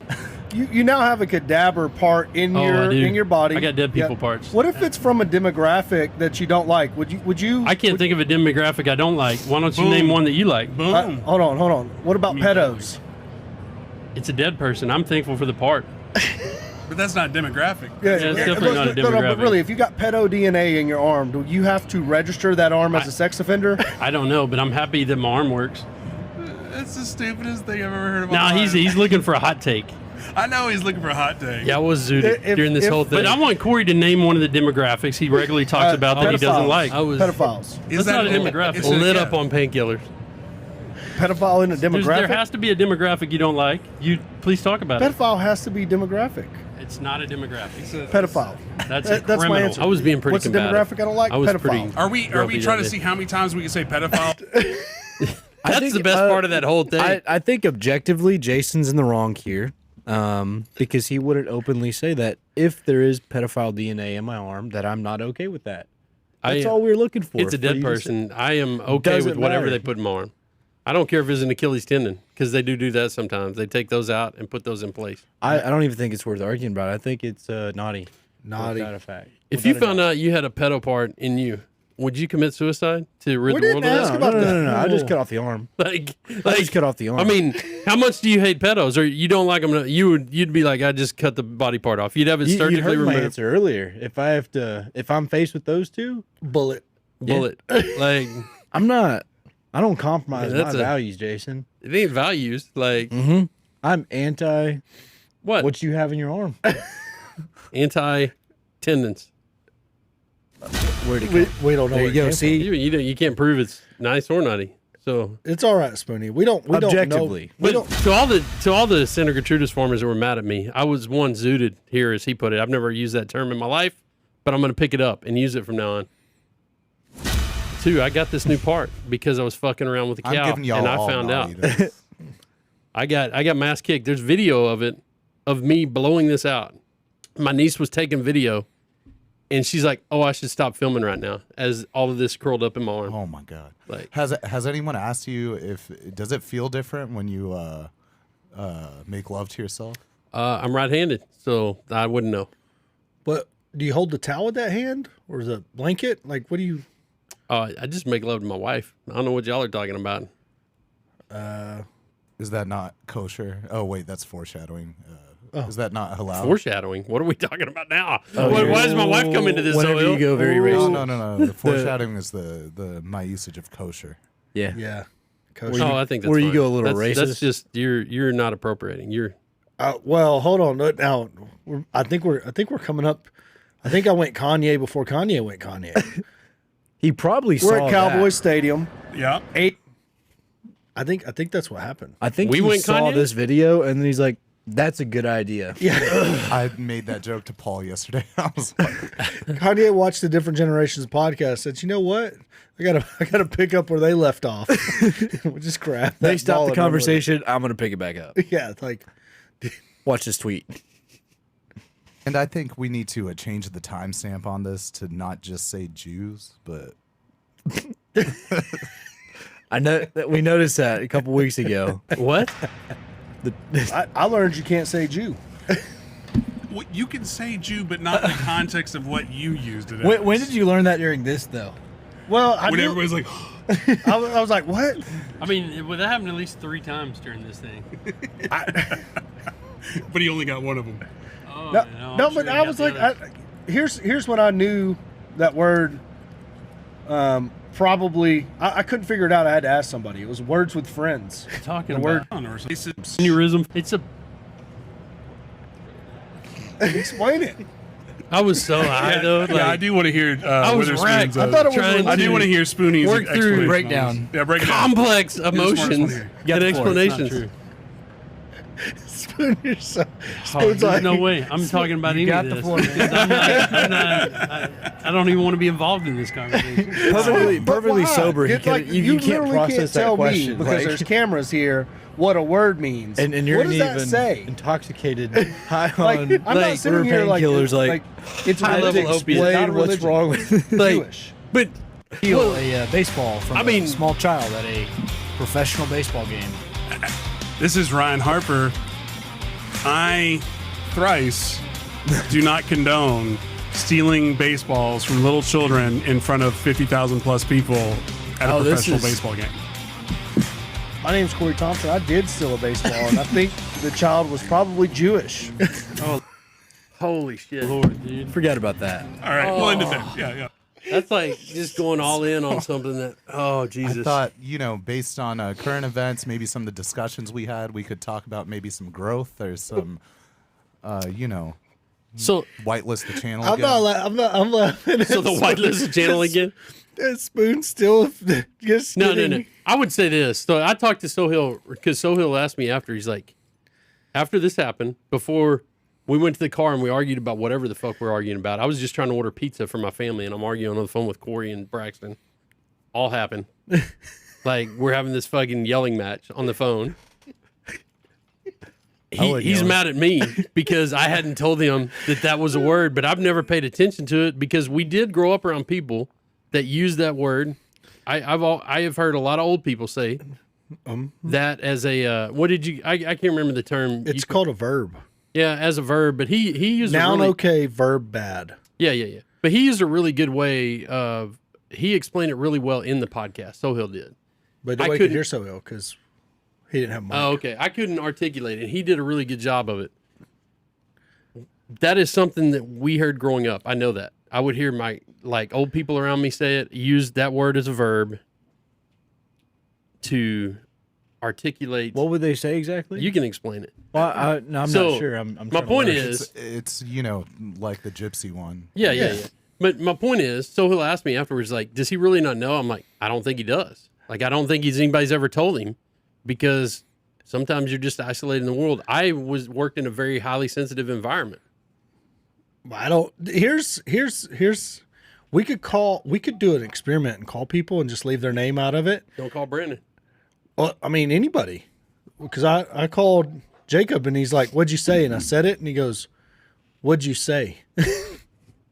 you now have a cadaver part in I do. your body. I got dead people Yeah. parts. What if it's from a demographic that you don't like? Would you? I can't think of a demographic I don't like. Why don't you Boom. name one that you like? Boom. Hold on. What about pedos? It's a dead person. I'm thankful for the part. But that's not demographic. Yeah, it's definitely not a No, but demographic. really, if you got pedo DNA in your arm, do you have to register that arm as a sex offender? I don't know, but I'm happy that my arm works. That's the stupidest thing I've ever heard about. Nah, he's looking for a hot take. I know he's looking for a hot take. Yeah, I was zooted If- during this if- whole thing. But I want Corey to name one of the demographics he regularly talks about that he doesn't pedophiles. like. Pedophiles. That's not a demographic. it's a- Lit yeah. up on painkillers. Pedophile in a demographic. There has to be a demographic you don't like. You please talk about it. Pedophile has to be demographic. It's not a demographic. Pedophile. That's That's my criminal. answer. I was being pretty What's the combative. demographic I don't like? I was Pedophile. pretty. Are we grumpy trying that to day. see how many times we can say pedophile? That's think, the best part of that whole thing. I think objectively, Jason's in the wrong here, because he wouldn't openly say that if there is pedophile DNA in my arm, that I'm not okay with that. That's all we're looking for. It's a for dead you to person. I am okay Doesn't with whatever matter. they put in my arm. I don't care if it's an Achilles tendon because they do that sometimes. They take those out and put those in place. I don't even think it's worth arguing about. I think it's naughty. Naughty. Without a fact. If you found out you had a pedo part in you, would you commit suicide to rid the didn't world of ask that? about No. I just cut off the arm. Like, I just cut off the arm. I mean, how much do you hate pedos, or you don't like them? You'd be like, I just cut the body part off. You'd have it you surgically heard my removed. answer earlier. If I'm faced with those two, Bullet. Bullet. Like, I'm not. I don't compromise Yeah, my that's a- values, Jason. it ain't values. Like, I'm anti what? you have in your arm. Anti tendons. Where'd it go? We don't know. There where you it go. came See, You can't prove it's nice or naughty. So, from. It's all right, Spoonie. We don't Objectively. know. We but don't. to all the Senator Gertrudis farmers that were mad at me, I was one zooted here, as he put it. I've never used that term in my life, but I'm going to pick it up and use it from now on. Two, I got this new part because I was fucking around with a I'm cow, giving y'all and I all found out. naughty then. I got my ass kicked. There's video of it, of me blowing this out. My niece was taking video, and she's like, "Oh, I should stop filming right now," as all of this curled up in my arm. Oh my god. Like, Has anyone asked you if does it feel different when you make love to yourself? I'm right-handed, so I wouldn't know. But do you hold the towel with that hand, or is it a blanket? Like, what do you? I just make love to my wife. I don't know what y'all are talking about. Is that not kosher? Oh wait, that's foreshadowing. Is that not allowed? Foreshadowing. What are we talking about now? Why does my wife come into this? Whenever so you ill? go very racist. No. The foreshadowing is the my usage of kosher. Yeah. Yeah. Oh, I think that's where you fine. go a little That's racist? just you're not appropriating. You're Well, hold on. Now, I think we're coming up. I think I went Kanye before Kanye went Kanye. He probably We're saw at Cowboys that. Stadium. Yeah. I think that's what happened. I think We he went saw Kanye? this video and then he's like, "That's a good idea." Yeah. I made that joke to Paul yesterday. I was like, Kanye watched the Different Generations podcast. Said, "You know what? I gotta pick up where they left off. We'll just grab." They that stopped ball the and run with it." conversation. I'm gonna pick it back up. Yeah, it's like Watch this tweet. and I think we need to change the timestamp on this to not just say Jews, but I know that we noticed that a couple weeks ago. what? I learned you can't say Jew. Well, you can say Jew, but not in the context of what you used it as. When did you learn that during this though? Well, I When knew, everybody's like, I was like, what? I mean, that happened at least 3 times during this thing. but he only got one of them. Oh, No, but I was like, here's when I knew that word. Probably, I couldn't figure it out. I had to ask somebody. It was words with friends. talking the word- about Or something. aneurysm. It's a. Explain it. I was so high though. Like, Yeah, I do want to hear was Witherspoon's. wrecked. I thought it was trying I do to want to hear Spoonie's work through explanation on breakdown. this. Yeah, break it down. complex You're the smartest one emotions here. You got and the floor. It's not explanations. true. Spoon, you're so. Oh, there's no way. I'm talking about any got of the this. floor, man. Because I don't even want to be involved in this conversation. Perfectly Why? sober. Get, You can't literally process can't that tell question. me because like- there's cameras here what a word means. and you're what does even that say? intoxicated, high Like, on I'm not sitting here like painkillers, like it's high religion. level It's not explain what's religion. wrong with Like, Jewish. but Steal a baseball from I mean- a small child at a Professional baseball game. This is Ryan Harper. I thrice do not condone stealing baseballs from little children in front of 50,000 plus people at a professional baseball game. My name's Corey Thompson. I did steal a baseball, and I think the child was probably Jewish. Oh, holy shit, Lord, dude! Forget about that. All right, we'll end it there. Yeah. That's like just going all in on something that. Oh Jesus! I thought, based on current events, maybe some of the discussions we had, we could talk about maybe some growth or some, So whitelist the channel. I'm again. I'm laughing. So the whitelist channel again? That spoon still just No. I would say this. So I talked to Sohail because Sohail asked me after. He's like, after this happened, before we went to the car and we argued about whatever the fuck we're arguing about. I was just trying to order pizza for my family, and I'm arguing on the phone with Corey and Braxton. All happened. Like we're having this fucking yelling match on the phone. He's mad at me because I hadn't told him that was a word, but I've never paid attention to it because we did grow up around people that use that word. I have heard a lot of old people say that as a what did you? I can't remember the term. It's called a verb. Yeah, as a verb, but he used noun a really, okay, verb bad. Yeah. But he used a really good way of. He explained it really well in the podcast. Sohail did. But I nobody could couldn't- hear so ill because he didn't have a mic. Oh, okay. I couldn't articulate it. He did a really good job of it. That is something that we heard growing up. I know that. I would hear my old people around me say it, use that word as a verb to articulate. What would they say exactly? You can explain it. Well, I'm not sure. I'm my trying to point learn. is, it's like the gypsy one. yeah. But my point is, so he'll ask me afterwards, like, does he really not know? I'm like, I don't think he does. Like, I don't think anybody's ever told him because sometimes you're just isolated in the world. I worked in a very highly sensitive environment. I don't. Here's. We could do an experiment and call people and just leave their name out of it. Don't call Brandon. Well, I mean anybody, because I called Jacob and he's like, "What'd you say?" And I said it, and he goes, "What'd you say?" I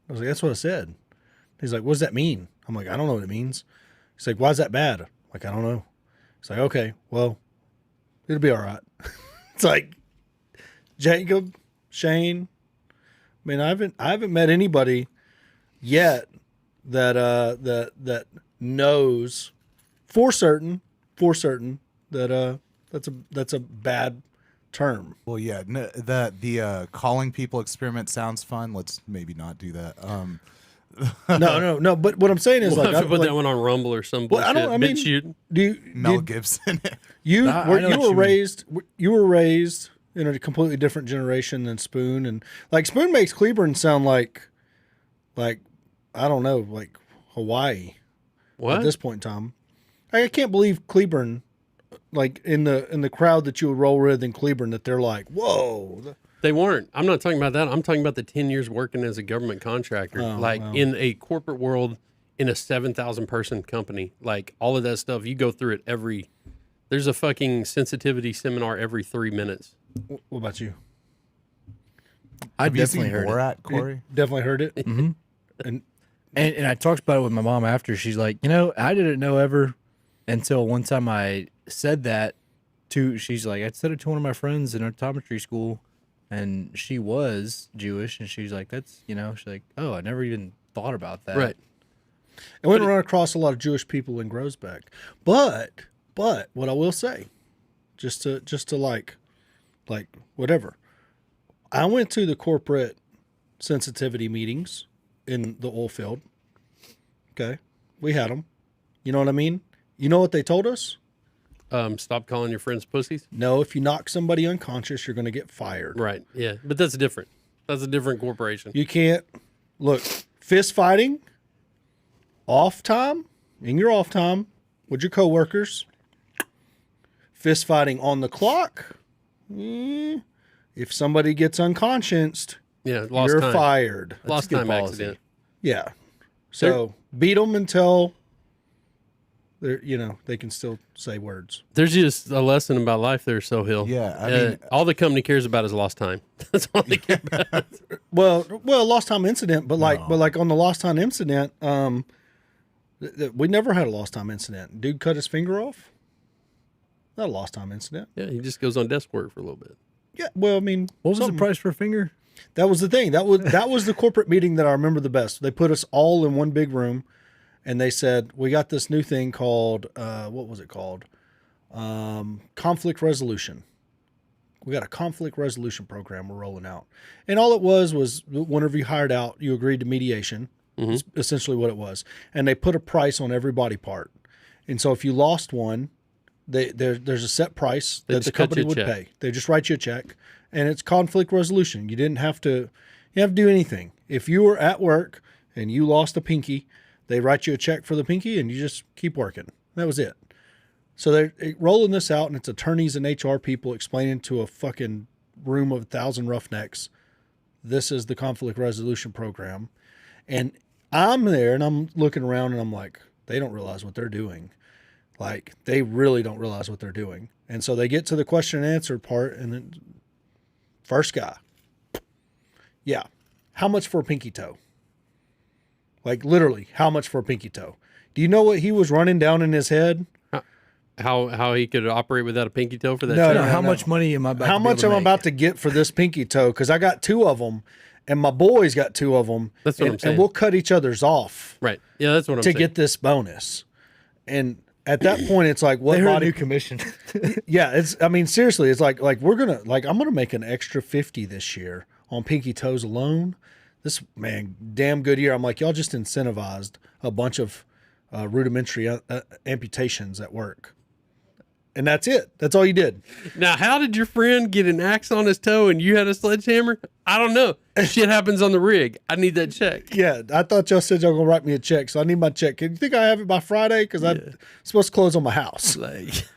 was like, "That's what I said." He's like, "What does that mean?" I'm like, "I don't know what it means." He's like, "Why is that bad?" I'm like, "I don't know." He's like, "Okay, well, it'll be all right." It's like Jacob, Shane. I mean, I haven't met anybody yet that knows for certain that that's a bad term. Well, yeah, the calling people experiment sounds fun. Let's maybe not do that. No. But what I'm saying is, We'll like, have to put that one on Rumble or some bullshit. Well, I don't. I mean, BitChute. Mel Gibson. You I know what you were raised in a completely different generation than Spoon, and like Spoon makes Cleburne sound like I don't know, like Hawaii. What? At this point in time, I can't believe Cleburne, like in the crowd that you would roll with in Cleburne, that they're like, whoa. They weren't. I'm not talking about that. I'm talking about the 10 years working as a government contractor, in a corporate world, in a 7,000 person company, like all of that stuff. You go through it there's a fucking sensitivity seminar every 3 minutes. What about you? I Have you definitely seen heard it. Borat, Corey? Definitely heard it. Mm-hmm. And And I talked about it with my mom after. She's like, I didn't know ever until one time I said that she's like, I said it to one of my friends in optometry school, and she was Jewish, and she's like, she's like, oh, I never even thought about that. Right. we don't run across a lot of Jewish people in Groesbeck. But what I will say, just to like whatever, I went to the corporate sensitivity meetings in the oil field. Okay. We had them. You know what I mean? You know what they told us? Stop calling your friends pussies. No, if you knock somebody unconscious, you're going to get fired. Right. Yeah. But that's different. That's a different corporation. You can't look fist fighting off time, in your off time with your coworkers. Fist fighting on the clock. If somebody gets unconscious, Yeah. Lost you're time. fired. Lost good time policy. accident. Yeah. So beat them until they can still say words. There's just a lesson about life there, Sohail. Yeah, I mean, all the company cares about is lost time. That's all they care about. Well, lost time incident, but like on the lost time incident, we never had a lost time incident. Dude cut his finger off. Not a lost time incident. Yeah, he just goes on desk work for a little bit. Yeah, well, I mean, What was the something. price per finger? That was the thing. That was the corporate meeting that I remember the best. They put us all in one big room, and they said, we got this new thing called, what was it called? Conflict resolution. We got a conflict resolution program we're rolling out. And all it was whenever you hired out, you agreed to mediation. That's essentially what it was. And they put a price on every body part. And so if you lost one, there's a set price that the company would pay. They just write you a check, and it's conflict resolution. You didn't have to do anything. If you were at work and you lost a pinky, they write you a check for the pinky, and you just keep working. That was it. So they're rolling this out, and it's attorneys and HR people explaining to a fucking room of 1,000 roughnecks, this is the conflict resolution program. And I'm there, and I'm looking around, and I'm like, they don't realize what they're doing. Like, they really don't realize what they're doing. And so they get to the question and answer part, and then first guy, yeah, how much for a pinky toe? Like, literally, how much for a pinky toe? Do you know what he was running down in his head? How he could operate without a pinky toe for that? No, check? no, How much money am I about How to be much able am to I make? about to get for this pinky toe? Because I got 2 of them, and my boys got 2 of them. That's what I'm saying. And we'll cut each other's off Right. Yeah, that's what I'm to saying. get this bonus. And at that point, it's like, what They heard a body? new commission. Yeah, it's. I mean, seriously, it's like I'm gonna make an extra 50 this year on pinky toes alone. This damn good year. I'm like, y'all just incentivized a bunch of rudimentary amputations at work. And that's it. That's all you did. Now, how did your friend get an axe on his toe and you had a sledgehammer? I don't know. Shit happens on the rig. I need that check. Yeah, I thought y'all said y'all gonna write me a check, so I need my check. Can you think I have it by Friday? Because I'm supposed to close on my house. Like,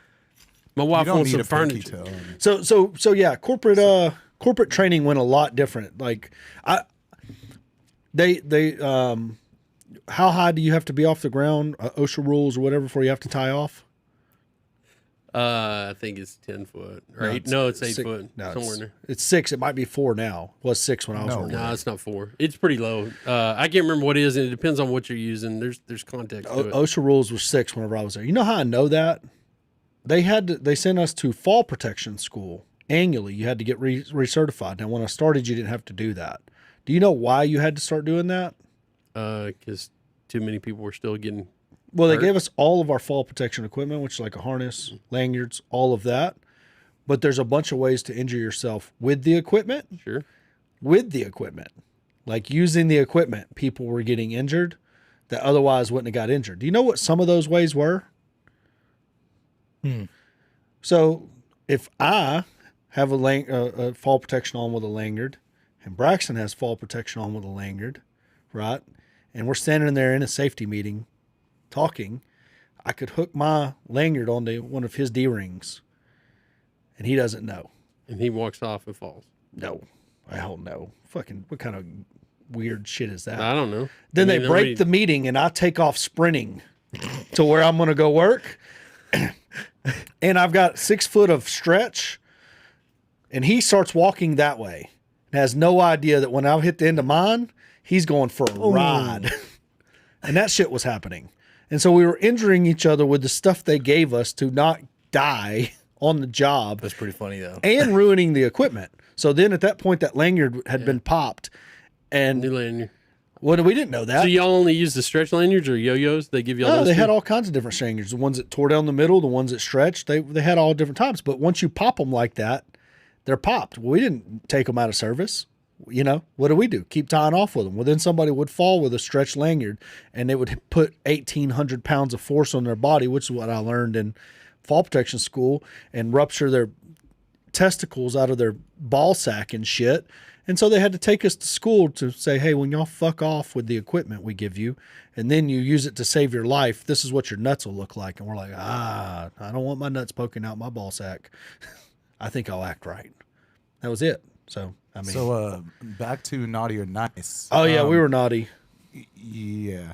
my You wife don't wants need some a pinky furniture. toe. So yeah, corporate training went a lot different. Like how high do you have to be off the ground? OSHA rules or whatever before you have to tie off? I think it's 10 foot. Or eight. No, it's 8 6 foot. No, somewhere in there. it's 6. It might be 4 now. It was 6 when I was No. working. No, it's not 4. It's pretty low. I can't remember what it is, and it depends on what you're using. There's context to it. OSHA rules were 6 whenever I was there. You know how I know that? They sent us to fall protection school annually. You had to get recertified. Now, when I started, you didn't have to do that. Do you know why you had to start doing that? Because too many people were still getting. Well, they hurt. gave us all of our fall protection equipment, which is like a harness, lanyards, all of that. But there's a bunch of ways to injure yourself with the equipment. Sure. With the equipment, like using the equipment, people were getting injured that otherwise wouldn't have got injured. Do you know what some of those ways were? So if I have a fall protection on with a lanyard, and Braxton has fall protection on with a lanyard, right? And we're standing there in a safety meeting talking, I could hook my lanyard onto one of his D-rings, and he doesn't know. And he walks off and falls. No. Hell no. Fucking, what kind of weird shit is that? I don't know. Then I mean, they break the meeting, and I take off sprinting to where I'm going to go work. And I've got 6 foot of stretch, and he starts walking that way and has no idea that when I hit the end of mine, he's going for a ride. And that shit was happening. And so we were injuring each other with the stuff they gave us to not die on the job. That's pretty funny though. And ruining the equipment. So then at that point, that lanyard had been popped. And New lanyard. well, we didn't know that. So y'all only use the stretch lanyards or yo-yos? They give y'all No, those they too? had all kinds of different lanyards. The ones that tore down the middle, the ones that stretched, they had all different types. But once you pop them like that, they're popped. Well, we didn't take them out of service. You know, what do? Keep tying off with them. Well, then somebody would fall with a stretched lanyard, and they would put 1,800 pounds of force on their body, which is what I learned in fall protection school, and rupture their testicles out of their ball sack and shit. And so they had to take us to school to say, hey, when y'all fuck off with the equipment we give you, and then you use it to save your life, this is what your nuts will look like. And we're like, I don't want my nuts poking out my ball sack. I think I'll act right. That was it. So, I mean. So back to naughty or nice. Oh, yeah, we were naughty. Yeah.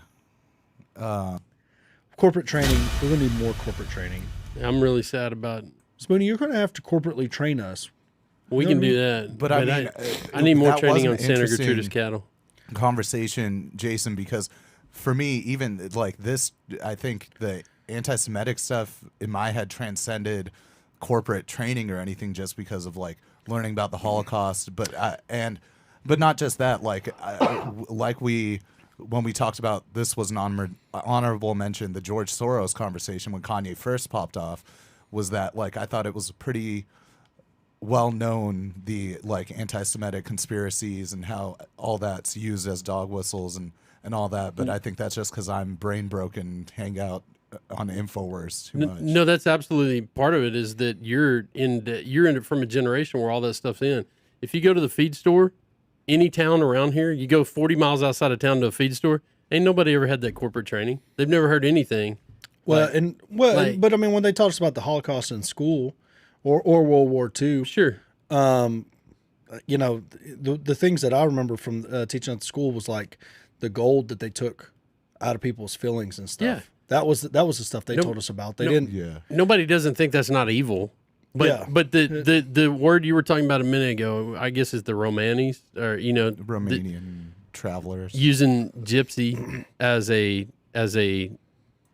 Corporate training. We're going to need more corporate training. I'm really sad about. Spoony, you're going to have to corporately train us. We can do that. But I mean, I need more that training was on an Santa interesting Gertrudis cattle. conversation, Jason, because for me, even like this, I think the anti-Semitic stuff in my head transcended corporate training or anything, just because of like learning about the Holocaust, but not just that. When we talked about, this was an honorable mention, the George Soros conversation when Kanye first popped off, was that like I thought it was pretty well known, the like anti-Semitic conspiracies and how all that's used as dog whistles and all that. But I think that's just because I'm brain broken, hang out on InfoWars too much. No, that's absolutely part of it. Is that you're in it from a generation where all that stuff's in. If you go to the feed store, any town around here, you go 40 miles outside of town to a feed store, ain't nobody ever had that corporate training. They've never heard anything. But I mean, when they taught us about the Holocaust in school, or World War II, Sure. you know, the things that I remember from teaching at the school was like the gold that they took out of people's feelings and stuff. Yeah. That was the stuff they told us about. They didn't. Yeah. Nobody doesn't think that's not evil. But Yeah. but the word you were talking about a minute ago, I guess, is the Romanis, or Romanian travelers. using gypsy as a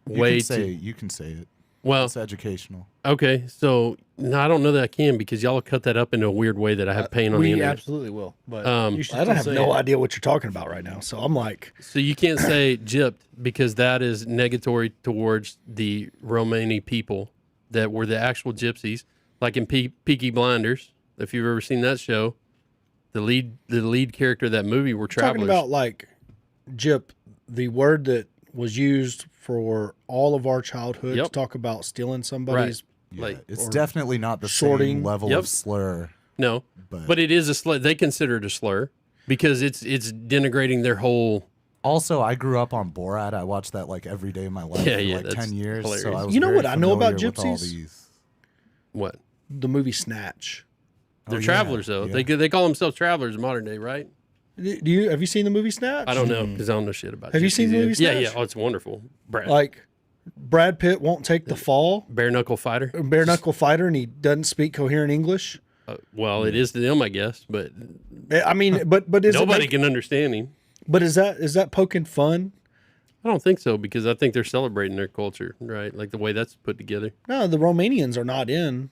way You can say it. well, It's educational. okay, so no, I don't know that I can, because y'all cut that up in a weird way that I have pain on the We internet. absolutely will. But you should I don't have still say no it. idea what you're talking about right now. So I'm like, So you can't say gypped, because that is negatory towards the Romani people that were the actual gypsies, like in Peaky Blinders. If you've ever seen that show, the lead character of that movie were talking travelers. about like gyp, the word that was used for all of our childhood to Yep. talk about stealing somebody's. Yeah, Like- it's or definitely not the shorting. same level Yep. of slur. No, But- but it is a slur. They consider it a slur because it's denigrating their whole. Also, I grew up on Borat. I watched that like every day of my life Yeah, for yeah, like that's 10 years. So hilarious. I was You know very what I know about familiar with all gypsies? these. What? The movie Snatch. They're Oh, yeah, travelers, though. yeah. They call themselves travelers in modern day, right? Have you seen the movie Snatch? I don't know, because I don't know shit about. Have you gypsies seen the either. movie Yeah, Snatch? yeah. Oh, it's wonderful. Like Brad Pitt won't take the fall, Bare knuckle fighter. bare knuckle fighter, and he doesn't speak coherent English. Well, it is to them, I guess, but I mean, but is nobody it can understand him. But is that poking fun? I don't think so, because I think they're celebrating their culture, right? Like the way that's put together. No, the Romanians are not in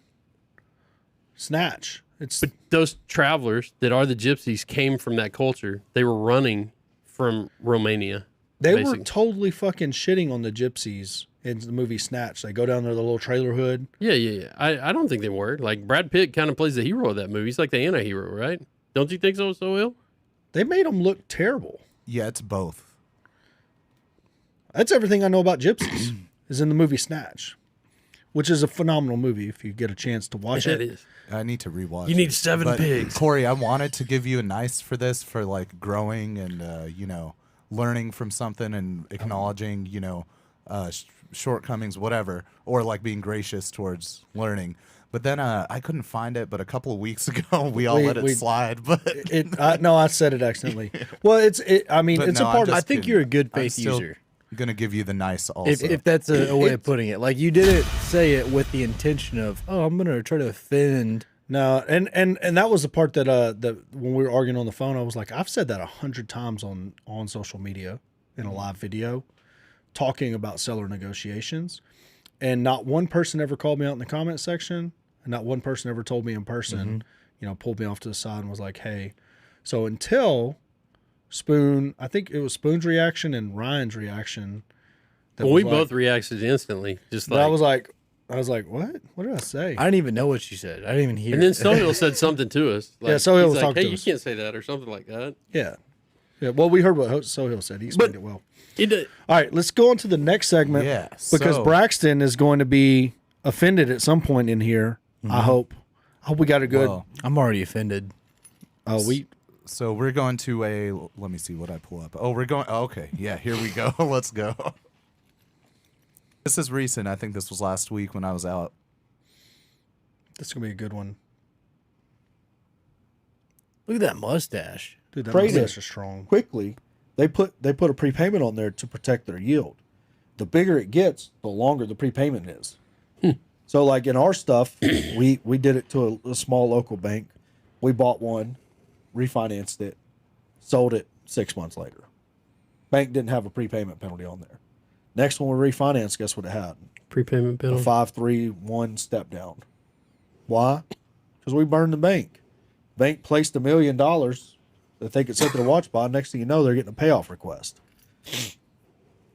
Snatch. It's But those travelers that are the gypsies came from that culture. They were running from Romania. they were basically. totally fucking shitting on the gypsies in the movie Snatch. They go down there, the little trailer hood. Yeah. I don't think they were. Like, Brad Pitt kind of plays the hero of that movie. He's like the anti-hero, right? Don't you think so, Will? They made them look terrible. Yeah, it's both. That's everything I know about gypsies is in the movie Snatch, which is a phenomenal movie if you get a chance to watch It it. is. I need to rewatch. You need it. 7 But, pigs. Corey, I wanted to give you a nice for this, for like growing and learning from something and acknowledging shortcomings, whatever, or like being gracious towards learning. But then I couldn't find it. But a couple of weeks ago, we all let it slide. But I said it accidentally. Well, I mean, But it's no, a I'm part of. I just think kidding. you're a good I'm faith still user. gonna give you the nice also. If that's a way of putting it. Like, you didn't say it with the intention of, oh, I'm going to try to offend. No, and that was the part that that when we were arguing on the phone, I was like, I've said that 100 times on social media in a live video, talking about seller negotiations, and not one person ever called me out in the comment section, and not one person ever told me in person, pulled me off to the side and was like, hey. So until Spoon, I think it was Spoon's reaction and Ryan's reaction. Well, we both reacted instantly, just like. I was like, what? What did I say? I didn't even know what you said. I didn't even hear And then it. Sohail said something to us. Like, Yeah, Sohail he's was like, talking hey, to you us. can't say that, or something like that. Yeah. Well, we heard what Sohail said. He explained it well. It, All right, let's go on to the next segment. Yeah, Because so- Braxton is going to be offended at some point in here. I hope. I hope we got a good. Well, I'm already offended. So we're going to a. Let me see what I pull up. Oh, we're going. Oh, okay, yeah, here we go. Let's go. This is recent. I think this was last week when I was out. This is gonna be a good one. Look at that mustache. Dude, that Trade mustache it. is strong. Quickly, they put a prepayment on there to protect their yield. The bigger it gets, the longer the prepayment is. So, like in our stuff, we did it to a small local bank. We bought one, refinanced it, sold it 6 months later. Bank didn't have a prepayment penalty on there. Next one we refinanced, guess what it had? prepayment A penalty. 5-3-1 step down. Why? Because we burned the bank. Bank placed $1 million that they could set their watch by. Next thing you know, they're getting a payoff request.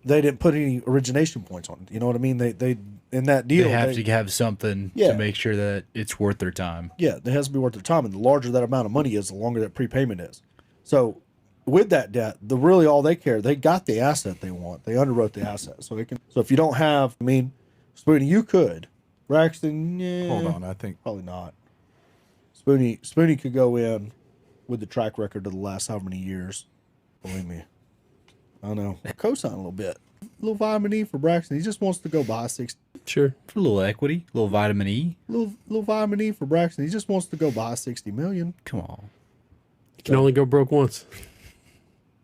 They didn't put any origination points on it. You know what I mean? They in that deal, They have to have something Yeah. to make sure that it's worth their time. Yeah, it has to be worth their time, and the larger that amount of money is, the longer that prepayment is. So, with that debt, really all they care, they got the asset they want. They underwrote the asset, so they can. So if you don't have, I mean, Spoonie, you could. Braxton, yeah, Hold on, I think probably not. Spoonie could go in with the track record of the last how many years. Believe me, I don't know. Co-sign a little bit. A little vitamin E for Braxton. He just wants to go buy 60. Sure. For a little equity, a little vitamin E. Little vitamin E for Braxton. He just wants to go buy 60 million. Come on. You can only go broke once.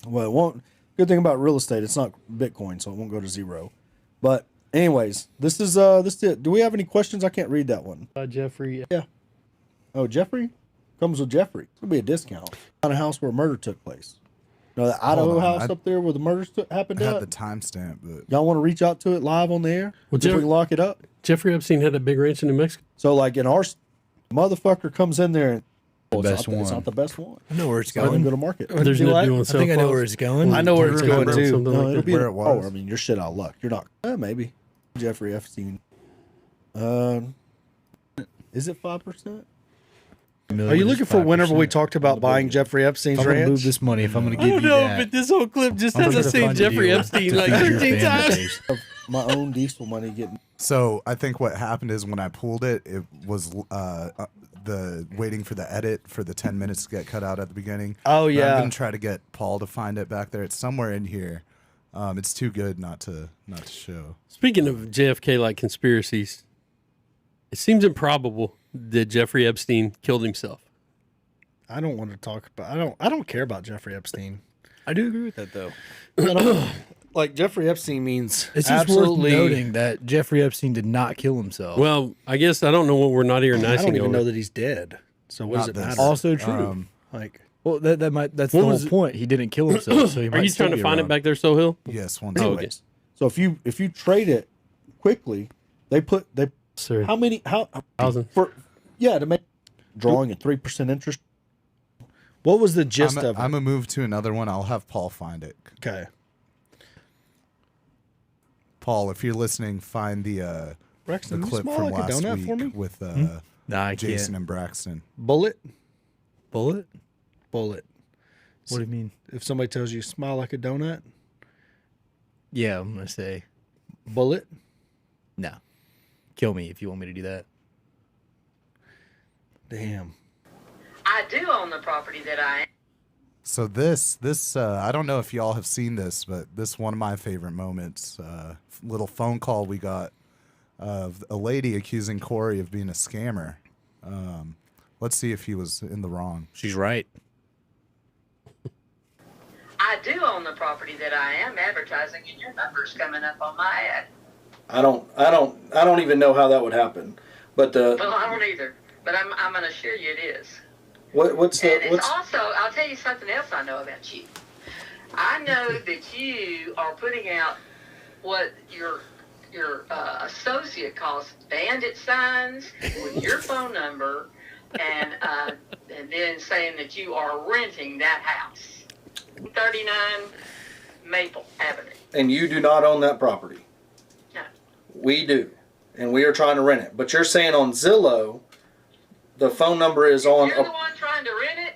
Well, it won't. Good thing about real estate, it's not Bitcoin, so it won't go to zero. But anyways, this is it. Do we have any questions? I can't read that one. Jeffrey. Yeah. Oh, Jeffrey comes with Jeffrey. It's gonna be a discount on a house where a murder took place. You know, the Idaho on, house up there where the murders happened I had at. the timestamp, but Y'all want to reach out to it live on the air? Well, If we Jeff- can lock it up. Jeffrey Epstein had a big ranch in New Mexico. So like in our motherfucker comes in there and best it's one. not the best one. I know where it's It's not gonna going. go to market. There's do no what? doing I think I know where it's going. I know where it's going Remember too. something No, like it'll that? be Where it was. Oh, I mean, you're shit out of luck. You're not. Maybe. Jeffrey Epstein. Is it 5%? Are you looking for whenever we talked about buying Jeffrey Epstein's I'm gonna ranch? move this money if I'm gonna I give don't you know, that. but this whole clip just I'm has gonna us saying find a Jeffrey deal Epstein to like feed your 13 family times. base. Of my own diesel money getting. so I think what happened is when I pulled it, it was the waiting for the edit for the 10 minutes to get cut out at the beginning. Oh, But yeah. I'm gonna try to get Paul to find it back there. It's somewhere in here. It's too good not to show. Speaking of JFK like conspiracies, it seems improbable that Jeffrey Epstein killed himself. I don't want to talk about. I don't care about Jeffrey Epstein. I do agree with that though. Like Jeffrey Epstein means It's just absolutely. worth noting that Jeffrey Epstein did not kill himself. Well, I guess I don't know what we're not here I nicing don't even over. know that he's dead. So what does Not it this. matter? also true. Like well, that's What the whole was it? point. He didn't kill himself, so he Are might you still trying to be find around. it back there, Sohill? Yes, one Oh, time. okay. Anyways, so if you trade it quickly, they Sir. how many how 1,000. for to make drawing at 3% interest. what was the gist of it? I'm gonna move to another one. I'll have Paul find it. Okay, Paul, if you're listening, find the Braxton, you clip smile from like a last donut week for me. with Nah, I Jason can't. and Braxton. Bullet. Bullet? What What do you mean? if somebody tells you smile like a donut? Yeah, I'm gonna say Bullet. no. Kill me if you want me to do that. Damn. I do own the property that I am. So this I don't know if y'all have seen this, but this one of my favorite moments. Little phone call we got of a lady accusing Corey of being a scammer. Let's see if he was in the wrong. She's right. I do own the property that I am advertising, and your number's coming up on my ad. I don't even know how that would happen. But Well, I don't either, but I'm going to assure you it is. what's And it's also, I'll tell you something else I know about you. I know that you are putting out what your associate calls bandit signs with your phone number, and then saying that you are renting that house, 39 Maple Avenue. and you do not own that property. No. We do, and we are trying to rent it. But you're saying on Zillow, the phone number is on. You're the one trying to rent it.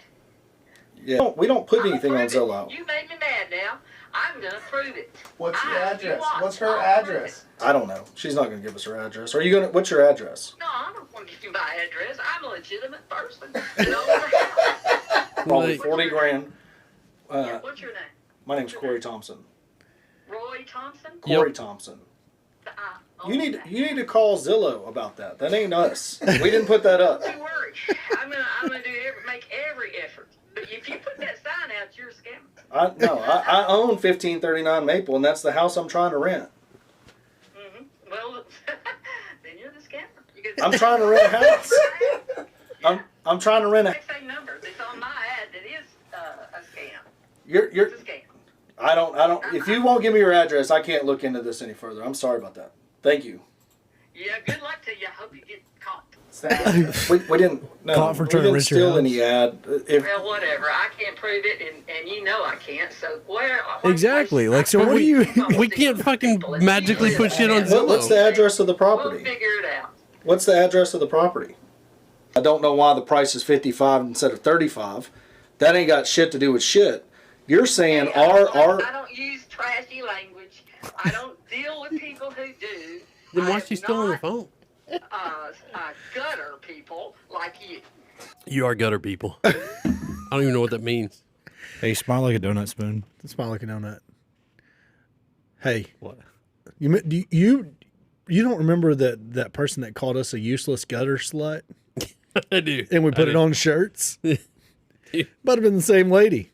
Yeah, we don't put I'll anything on prove it. Zillow. You made me mad now. I'm gonna prove it. What's your You address? watch. What's her I'll prove address? I don't know. She's not going to give us her address. Are you going to? What's your address? it. No, I don't want to give you my address. I'm a legitimate person. You know the house. Probably Like- 40 grand. Yeah, what's your name? My name's Corey Thompson. Roy Thompson? Corey Thompson. You need to call Zillow about that. That ain't us. We didn't put that up. Don't you worry. I'm gonna make every effort. But if you put that sign out, you're a scammer. I own 1539 Maple, and that's the house I'm trying to rent. Mm-hmm. Well, then you're the scammer. I'm trying to rent a house. I'm trying to rent a. Same number that's on my ad that is a scam. You're. It's a scam. I don't. If you won't give me your address, I can't look into this any further. I'm sorry about that. Thank you. Yeah, good luck to you. I hope you get caught. We didn't. No, Caught for we trying to didn't rent your steal house. any ad. If Well, whatever. I can't prove it, and you know I can't. So where? Exactly. Like, so what do you? We can't fucking magically put shit on what's the Zillow. address of the We'll property? figure it out. What's the address of the property? I don't know why the price is 55 instead of 35. That ain't got shit to do with shit. You're saying Hey, our I don't use trashy language. I don't deal with people who do. Then why I is she am still on the not, phone? Gutter people like you. You are gutter people. I don't even know what that means. Hey, smile like a donut spoon. smile like a donut. Hey, What? you don't remember that person that called us a useless gutter slut I do. and we put it on shirts? Might have been the same lady.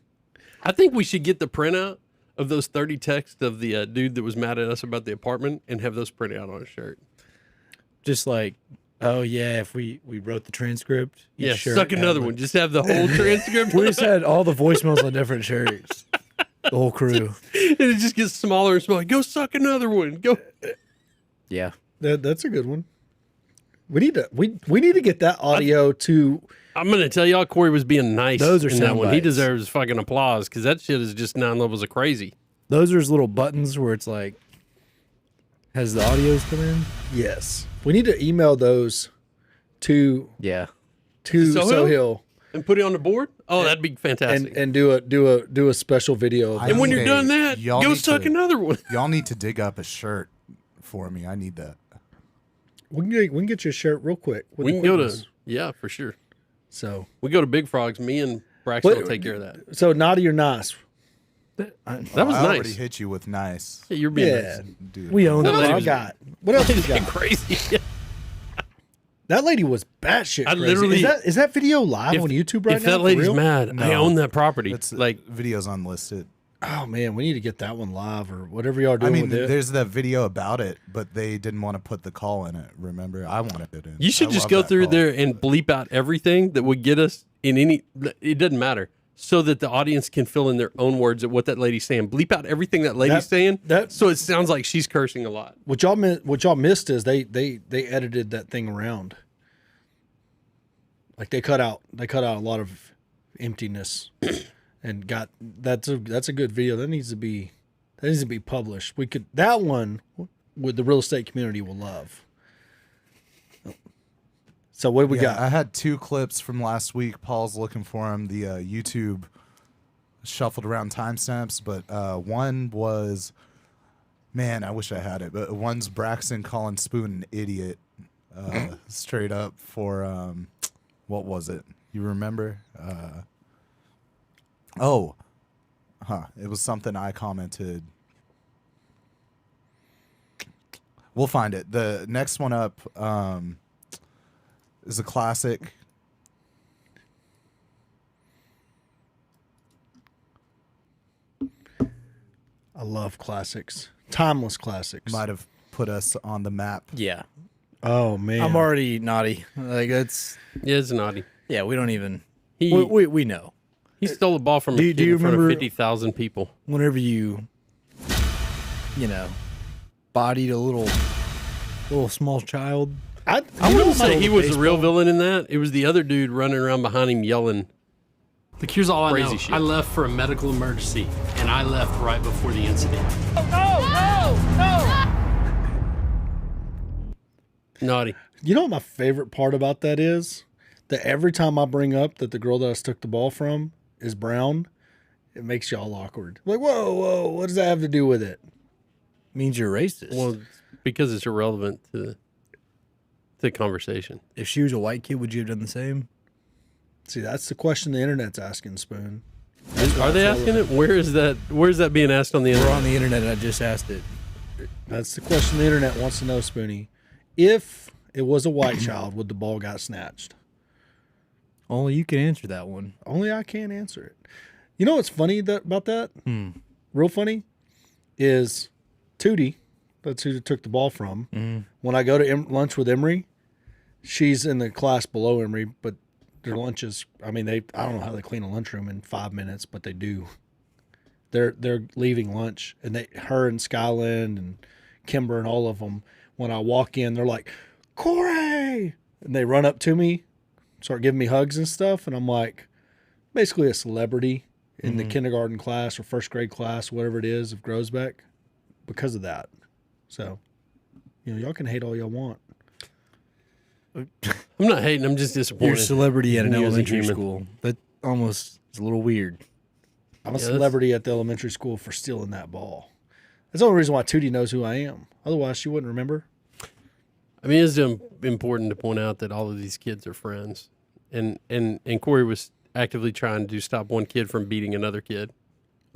I think we should get the printout of those 30 texts of the dude that was mad at us about the apartment and have those printed out on a shirt. Just like, oh yeah, if we wrote the transcript. each Yeah, shirt suck had, another like- one. Just have the whole transcript. We just had all the voicemails on different shirts. The whole crew. And it just gets smaller and smaller. Go suck another one. Go. Yeah. That's a good one. We need to get that audio to. I'm gonna tell y'all, Corey was being nice. Those are in that sound one. He bites. deserves fucking applause because that shit is just 9 levels of crazy. Those are his little buttons where it's like, has the audios come in? Yes, we need to email those to Yeah. Sohill And put it on the board. Oh, that'd be fantastic. and do a special video of I it. And when need you're a- done that, y'all go need suck to- another one. Y'all need to dig up a shirt for me. I need that. We can get you a shirt real quick. with We the can go quickness. to, yeah, for sure. So We go to Big Frogs. Me and Braxton What- will take care of that. so naughty or nice? That was I already nice. hit you with nice. Yeah, you're being Yeah. nice. Dude. We own What the else lady you was- got? What else you got? Crazy. That lady was batshit I crazy. literally- is that video live If- on YouTube right if now? that for lady's real? mad, I No. own that property. It's like, videos unlisted. Oh man, we need to get that one live or whatever y'all are doing I mean, with it. there's that video about it, but they didn't want to put the call in it. Remember, I wanted it in. you should I just love go that through call. there and bleep out everything that would get us in any. It doesn't matter, so that the audience can fill in their own words of what that lady's saying. Bleep out everything that lady's saying. So it sounds like she's cursing a lot. What y'all missed is they edited that thing around. Like they cut out a lot of emptiness, and got that's a good video. That needs to be published. We could that one with the real estate community will love. So what do we got? I had 2 clips from last week. Paul's looking for them. The YouTube shuffled around timestamps, but one was, man, I wish I had it. But one's Braxton calling Spoon an idiot, straight up for what was it? You remember? It was something I commented. We'll find it. The next one up is a classic. I love classics, timeless classics. Might have put us on the map. Yeah. Oh man, I'm already naughty. Like, that's, Yeah, it's naughty. yeah, we don't even, He we know. he stole a ball from a Do kid you in front of remember- 50,000 people. Whenever you bodied a little small child. I I wouldn't say he was the baseball. real villain in that. It was the other dude running around behind him yelling. Like, here's all I Crazy know. shit. I left for a medical emergency, and I left right before the incident. Naughty. You know what my favorite part about that is? That every time I bring up that the girl that I took the ball from is brown, it makes y'all awkward. Like, whoa, what does that have to do with it? Means you're racist. Well, because it's irrelevant to the conversation. if she was a white kid, would you have done the same? See, that's the question the internet's asking, Spoon. Are they asking it? Where is that being asked on the We're internet? on the internet and I just asked it. That's the question the internet wants to know, Spoony. If it was a white child, would the ball got snatched? Only you can answer that one. Only I can't answer it. You know what's funny about that? Real funny is Tootie. That's who took the ball from. When I go to lunch with Emery, she's in the class below Emery, but their lunches. I mean, I don't know how they clean a lunchroom in 5 minutes, but they do. They're leaving lunch, and her and Skyland and Kimber and all of them. When I walk in, they're like, "Corey, and they run up to me, start giving me hugs and stuff, and I'm like, basically a celebrity in the kindergarten class or first grade class, whatever it is, of Grosbeck, because of that. So, y'all can hate all y'all want. I'm not hating. I'm just disappointed. You're a celebrity at an in you as a elementary human. school. That almost is a little weird. I'm a celebrity at the elementary school for stealing that ball. That's the only reason why Tootie knows who I am. Otherwise, she wouldn't remember. I mean, it's important to point out that all of these kids are friends, and Corey was actively trying to stop one kid from beating another kid.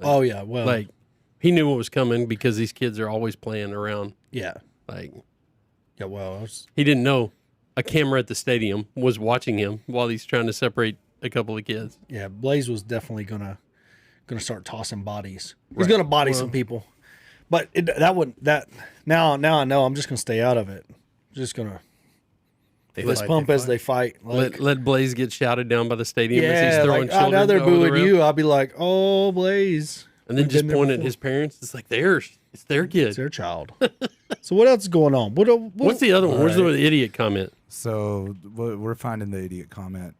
Oh yeah, well, Like, he knew what was coming because these kids are always playing around. yeah, Like, well, he didn't know a camera at the stadium was watching him while he's trying to separate a couple of kids. yeah. Blaze was definitely gonna start tossing bodies. He's gonna body some people, but now I know I'm just gonna stay out of it. Just gonna fist pump as they fight. Like, Let Blaze get shouted down by the stadium as he's yeah, throwing like, children now they're over the booing rail. you. I'll be like, oh, Blaze. And then We've just been there point at before. his parents. It's like theirs. It's their kid. It's their child. So what else is going on? What's the other one? Where's the idiot comment? So we're finding the idiot comment.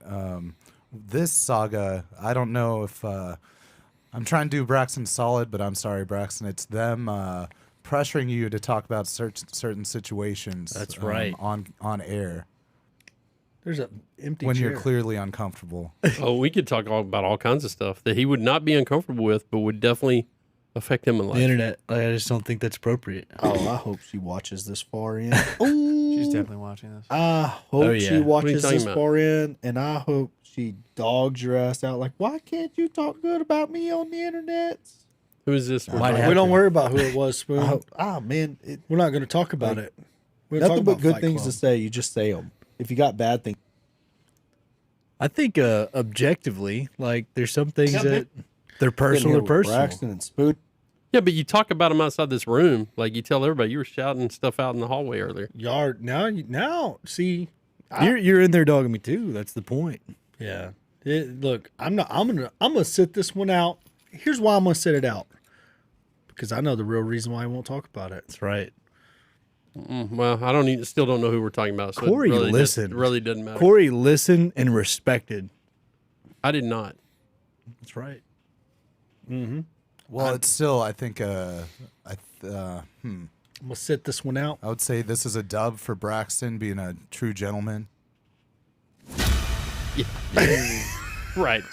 This saga, I don't know if I'm trying to do Braxton solid, but I'm sorry, Braxton. It's them pressuring you to talk about certain situations. That's right. On air There's an empty when chair. you're clearly uncomfortable. Oh, we could talk about all kinds of stuff that he would not be uncomfortable with, but would definitely affect him in life. The internet, I just don't think that's appropriate. Oh, I hope she watches this far in. She's definitely watching this. I hope Oh, she yeah. What are you watches talking this about? far in, and I hope she dogs your ass out. Like, why can't you talk good about me on the internet? Who is this? Might We happen. don't worry about who it was, Spoon. Man, We're not going to talk about it. We're gonna nothing talk but about good Fight things Club. to say. You just say them. If you got bad things, I think objectively, like there's some things Yeah, that they're been personal here or with personal. Braxton and Spoon. Yeah, but you talk about him outside this room. Like you tell everybody you were shouting stuff out in the hallway earlier. Yard now. See, You're in there dogging me too. That's the point. yeah. Look, I'm gonna sit this one out. Here's why I'm gonna sit it out. Because I know the real reason why I won't talk about it. That's right. Well, still don't know who we're talking about. So Corey it really listened. It really doesn't matter. Corey listened and respected. I did not. That's right. Well, it's still, I think, I'm gonna sit this one out. I would say this is a dub for Braxton being a true gentleman. Right.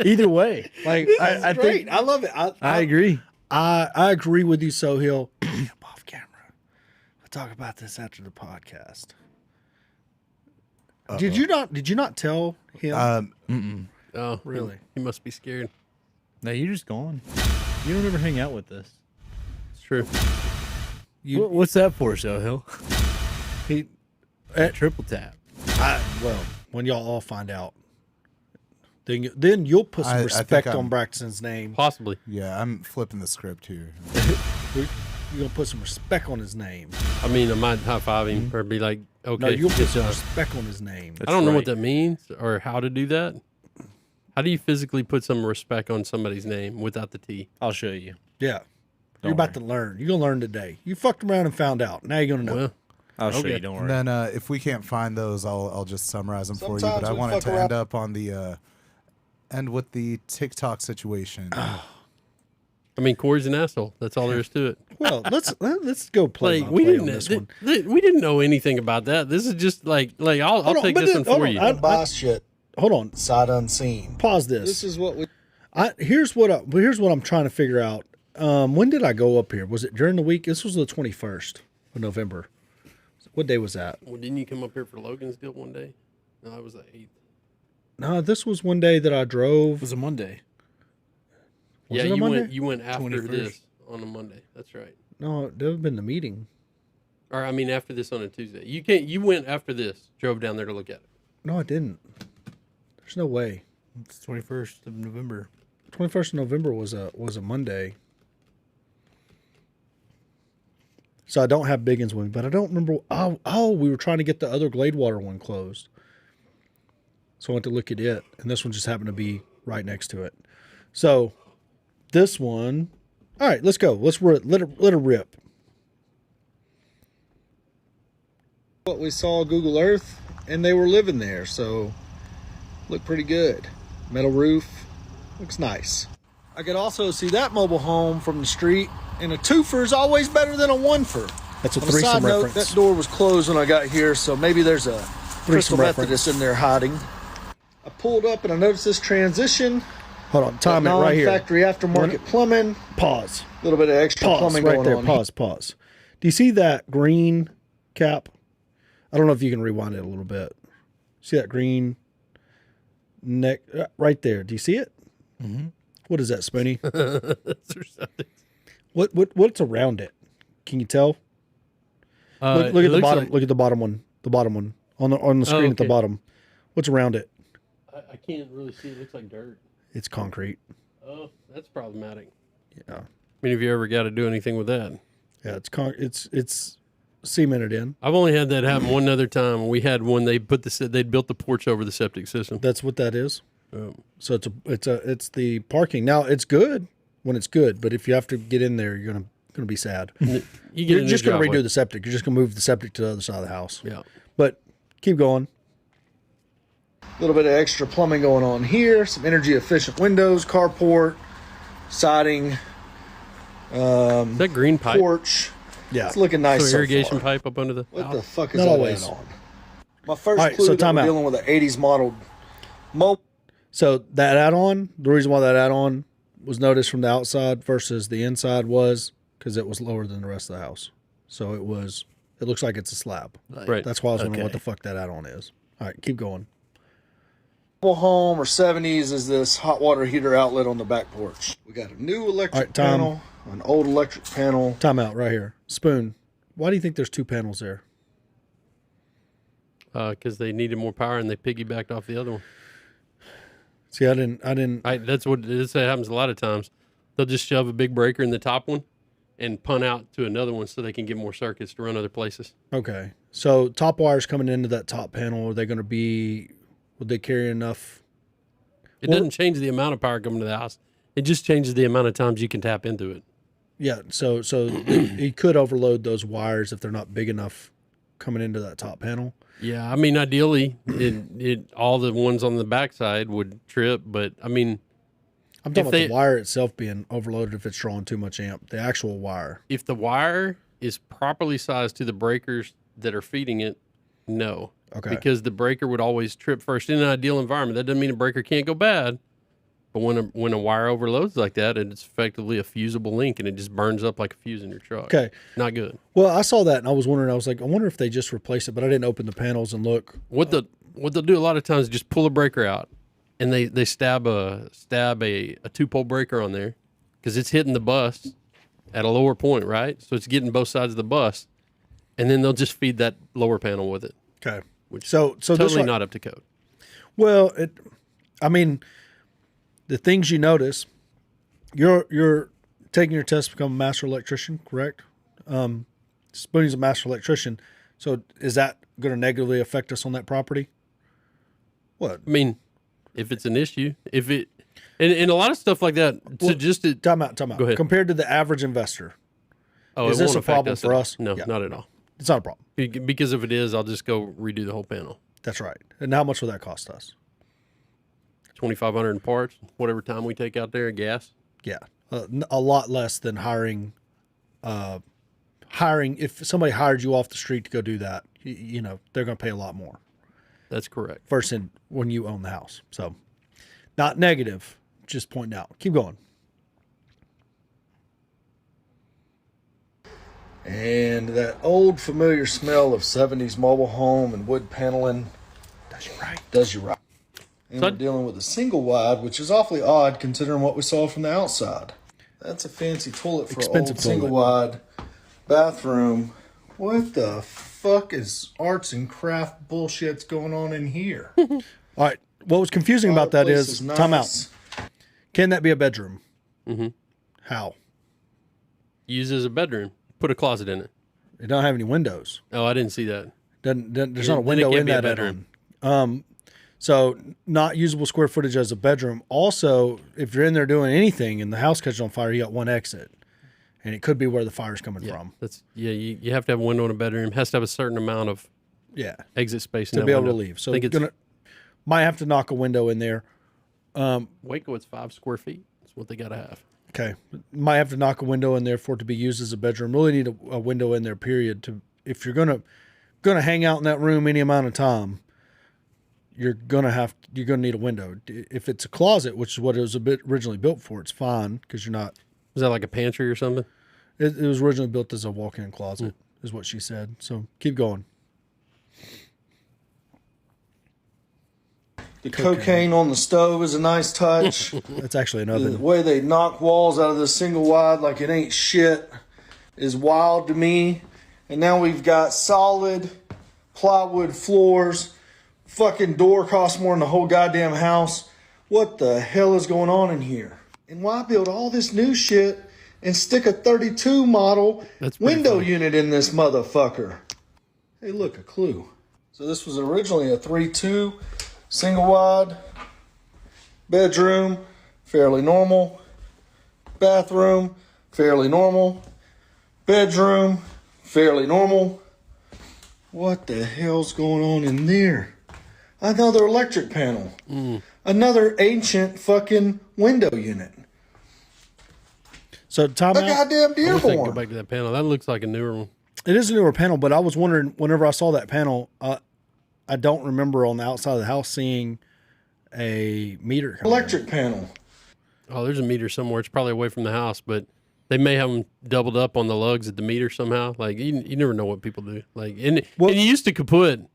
Either way, like I think I love it. I agree. I agree with you, Sohill. Off camera. We'll talk about this after the podcast. Did you not tell him? Oh, Really? He must be scared. No, you're just gone. You don't ever hang out with us. It's true. What's that for, Sohill? He, Triple tap. well, when y'all all find out, then you'll put some I respect think on I'm- Braxton's name. Possibly. Yeah, I'm flipping the script here. You're gonna put some respect on his name. I mean, I might high five him or be like, okay. No, you'll put yes, some sir. respect on his name. I don't know what right. that means or how to do that. How do you physically put some respect on somebody's name without the T? I'll show you. Yeah. You're about to learn. You're gonna learn today. You fucked around and found out. Now you're gonna know. Well, I'll show Okay. you. Don't And worry. then if we can't find those, I'll just summarize them for you. But Sometimes I we wanted fuck to around. end up on the end with the TikTok situation. I mean, Corey's an asshole. That's all there is to it. Well, let's go play. Like by we play didn't, on this one. we didn't know anything about that. This is just like I'll Hold on, take but this one hold for on. you. buy shit Hold on. sight unseen. Pause this. This is what we. Here's what I'm trying to figure out. When did I go up here? Was it during the week? This was the 21st of November. What day was that? Well, didn't you come up here for Logan's deal one day? No, that was the 8th. No, this was one day that I drove. It was a Monday. Was Yeah, it a you Monday? went after 21st. this on a Monday. That's right. No, that would have been the meeting. Or I mean, after this on a Tuesday. You went after this. Drove down there to look at it. No, I didn't. There's no way. It's 21st of November. 21st of November was a Monday. So I don't have Biggins with me, but I don't remember. Oh, we were trying to get the other Gladewater one closed. So I went to look at it, and this one just happened to be right next to it. So this one, all right, let's go. Let her rip. what we saw Google Earth, and they were living there, so looked pretty good. Metal roof, looks nice. I could also see that mobile home from the street, and a twofer is always better than a one-fer. That's a On a threesome side note, reference. that door was closed when I got here, so maybe there's a Crystal reference. Methodist in there hiding. I pulled up and I noticed this transition. Hold on, time it right here. Factory aftermarket plumbing. Pause. A little bit of extra Pause plumbing right going there. on. Pause. Do you see that green cap? I don't know if you can rewind it a little bit. See that green neck right there? Do you see it? Mm-hmm. What is that, Spoony? What's around it? Can you tell? Look at the bottom. Like, look at the bottom one. The bottom one on the screen at the bottom. What's around it? I can't really see. It looks like dirt. It's concrete. Oh, that's problematic. Yeah. I mean, have you ever got to do anything with that? Yeah, it's cemented in. I've only had that happen one other time. We had one. They'd built the porch over the septic system. That's what that is. So it's the parking. Now it's good when it's good, but if you have to get in there, you're gonna be sad. You're just gonna redo the septic. You're just gonna move the septic to the other side of the house. Yeah. But keep going. A little bit of extra plumbing going on here. Some energy efficient windows, carport, siding, Is that green pipe? porch. Yeah. It's looking nice. So irrigation far. pipe up under the What house? the fuck is Not that always. add-on? My first All right, clue so that time we're out. dealing with an 80s modeled mobile. So that add-on, the reason why that add-on was noticed from the outside versus the inside was because it was lower than the rest of the house. So it looks like it's a slab. Right. That's why I was wondering what Okay. the fuck that add-on is. All right, keep going. Home or 70s is this hot water heater outlet on the back porch. We got a new electric All right, Tom. panel, an old electric panel. Time out right here. Spoon, why do you think there's two panels there? Because they needed more power and they piggybacked off the other one. See, I didn't. That happens a lot of times. They'll just shove a big breaker in the top one and punt out to another one so they can get more circuits to run other places. Okay. So top wires coming into that top panel, are they going to be, would they carry enough? It doesn't change the amount of power coming to the house. It just changes the amount of times you can tap into it. Yeah. So you could overload those wires if they're not big enough coming into that top panel. Yeah, I mean, ideally, all the ones on the backside would trip, but I mean, I'm talking about the wire itself being overloaded if it's drawing too much amp. The actual wire. if the wire is properly sized to the breakers that are feeding it, no. Okay. Because the breaker would always trip first. In an ideal environment, that doesn't mean a breaker can't go bad. But when a wire overloads like that, it's effectively a fusible link, and it just burns up like a fuse in your truck. Okay. Not good. Well, I saw that and I was wondering. I was like, I wonder if they just replaced it, but I didn't open the panels and look. What they'll do a lot of times is just pull a breaker out, and they stab a 2-pole breaker on there because it's hitting the bus at a lower point, right? So it's getting both sides of the bus, and then they'll just feed that lower panel with it. Okay. Which So totally not up to code. Well, I mean, the things you notice, you're taking your test to become a master electrician, correct? Spoonie's a master electrician. So is that going to negatively affect us on that property? What? I mean, if it's an issue, and a lot of stuff like that, Time out. Go ahead. Compared to the average investor, it is this won't a affect problem us for at all. us? No, Yeah. not at all. It's not a problem. Because if it is, I'll just go redo the whole panel. That's right. And how much will that cost us? 2,500 in parts, whatever time we take out there, gas. Yeah, a lot less than hiring. If somebody hired you off the street to go do that, you know they're going to pay a lot more. That's correct. Versus when you own the house. So, not negative, just pointing out. Keep going. And that old familiar smell of 70s mobile home and wood paneling does you right. And we're dealing with a single wide, which is awfully odd considering what we saw from the outside. That's a fancy toilet for an old single wide bathroom. What the fuck is arts and craft bullshit's going on in here? All right. What was confusing about that is, time out. Can that be a bedroom? Mm-hmm. How? Use as a bedroom. Put a closet in it. It don't have any windows. Oh, I didn't see that. There's not a window in that bedroom. So not usable square footage as a bedroom. Also, if you're in there doing anything and the house catches on fire, you got one exit, and it could be where the fire's coming from. You have to have a window in a bedroom. It has to have a certain amount of Yeah, exit space in to that be able to window. leave. So I think it's might have to knock a window in there. Waco. It's 5 square feet. That's what they got to have. Okay, might have to knock a window in there for it to be used as a bedroom. Really need a window in there. Period. To if you're gonna hang out in that room any amount of time, you're gonna need a window. If it's a closet, which is what it was originally built for, it's fine because you're not. Is that like a pantry or something? It was originally built as a walk-in closet, is what she said. So keep going. The cocaine on the stove is a nice touch. That's actually an oven. The way they knock walls out of the single wide like it ain't shit is wild to me. And now we've got solid plywood floors. Fucking door costs more than the whole goddamn house. What the hell is going on in here? And why build all this new shit and stick a 32 model window unit in this motherfucker? Hey, look, a clue. So this was originally a 3-2 single wide bedroom, fairly normal. Bathroom, fairly normal. Bedroom, fairly normal. What the hell's going on in there? Another electric panel. Another ancient fucking window unit. So time A out. I Goddamn wish I could go Dearborn. back to that panel. That looks like a newer one. It is a newer panel, but I was wondering whenever I saw that panel, I don't remember on the outside of the house seeing a meter. Electric panel. Oh, there's a meter somewhere. It's probably away from the house, but they may have them doubled up on the lugs at the meter somehow. Like you never know what people do. Like and you used to kaput.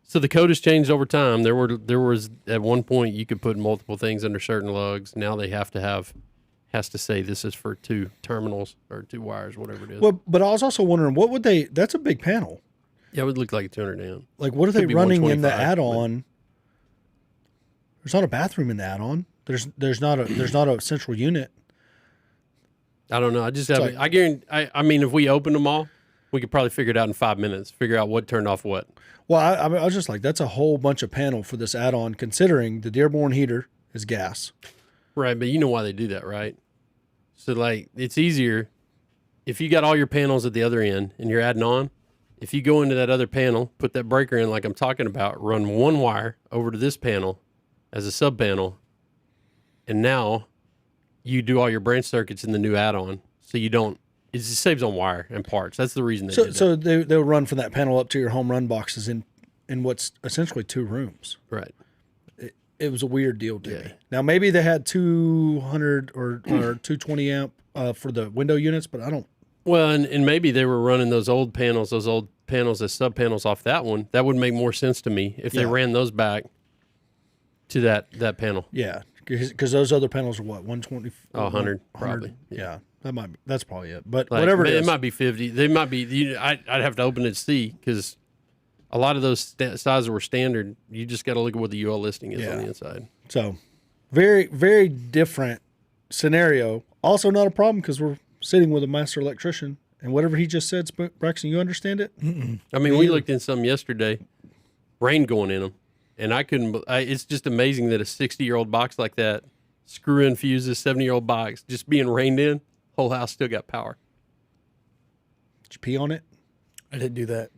So the code has changed over time. There was at one point you could put multiple things under certain lugs. Now they has to say this is for 2 terminals or 2 wires, whatever it is. Well, but I was also wondering what would they? That's a big panel. Yeah, it would look like a 200 amp. Like what are Could they be running in the 125, add-on? There's not a bathroom in the add-on. There's not a central unit. I don't know. I just have. I guarantee. I mean, if we opened them all, we could probably figure it out in 5 minutes. Figure out what turned off what. Well, I was just like, that's a whole bunch of panel for this add-on, considering the Dearborn heater is gas. Right, but you know why they do that, right? So, like, it's easier if you got all your panels at the other end and you're adding on. If you go into that other panel, put that breaker in like I'm talking about, run one wire over to this panel as a sub panel, and now you do all your branch circuits in the new add-on, so you don't. It just saves on wire and parts. That's the reason they did that. So they'll run from that panel up to your home run boxes in what's essentially 2 rooms. Right. It was a weird deal to me. Now maybe they had 200 or 220 amp for the window units, but I don't. Well, and maybe they were running those old panels as sub panels off that one. That would make more sense to me if they ran those back to that panel. Yeah, because those other panels are what 120. 100 probably. Yeah. That's probably it. But Like, whatever it is. It might be 50. They might be. I'd have to open it to see because a lot of those sizes were standard. You just got to look at what the UL listing is on the inside. So, very, very different scenario. Also, not a problem because we're sitting with a master electrician, and whatever he just said, Braxton, you understand it? I mean, we looked in some yesterday, rain going in them, and I couldn't. It's just amazing that a 60-year-old box like that, screw-in fuses, 70-year-old box, just being rained in. Whole house still got power. Did you pee on it? I didn't do that.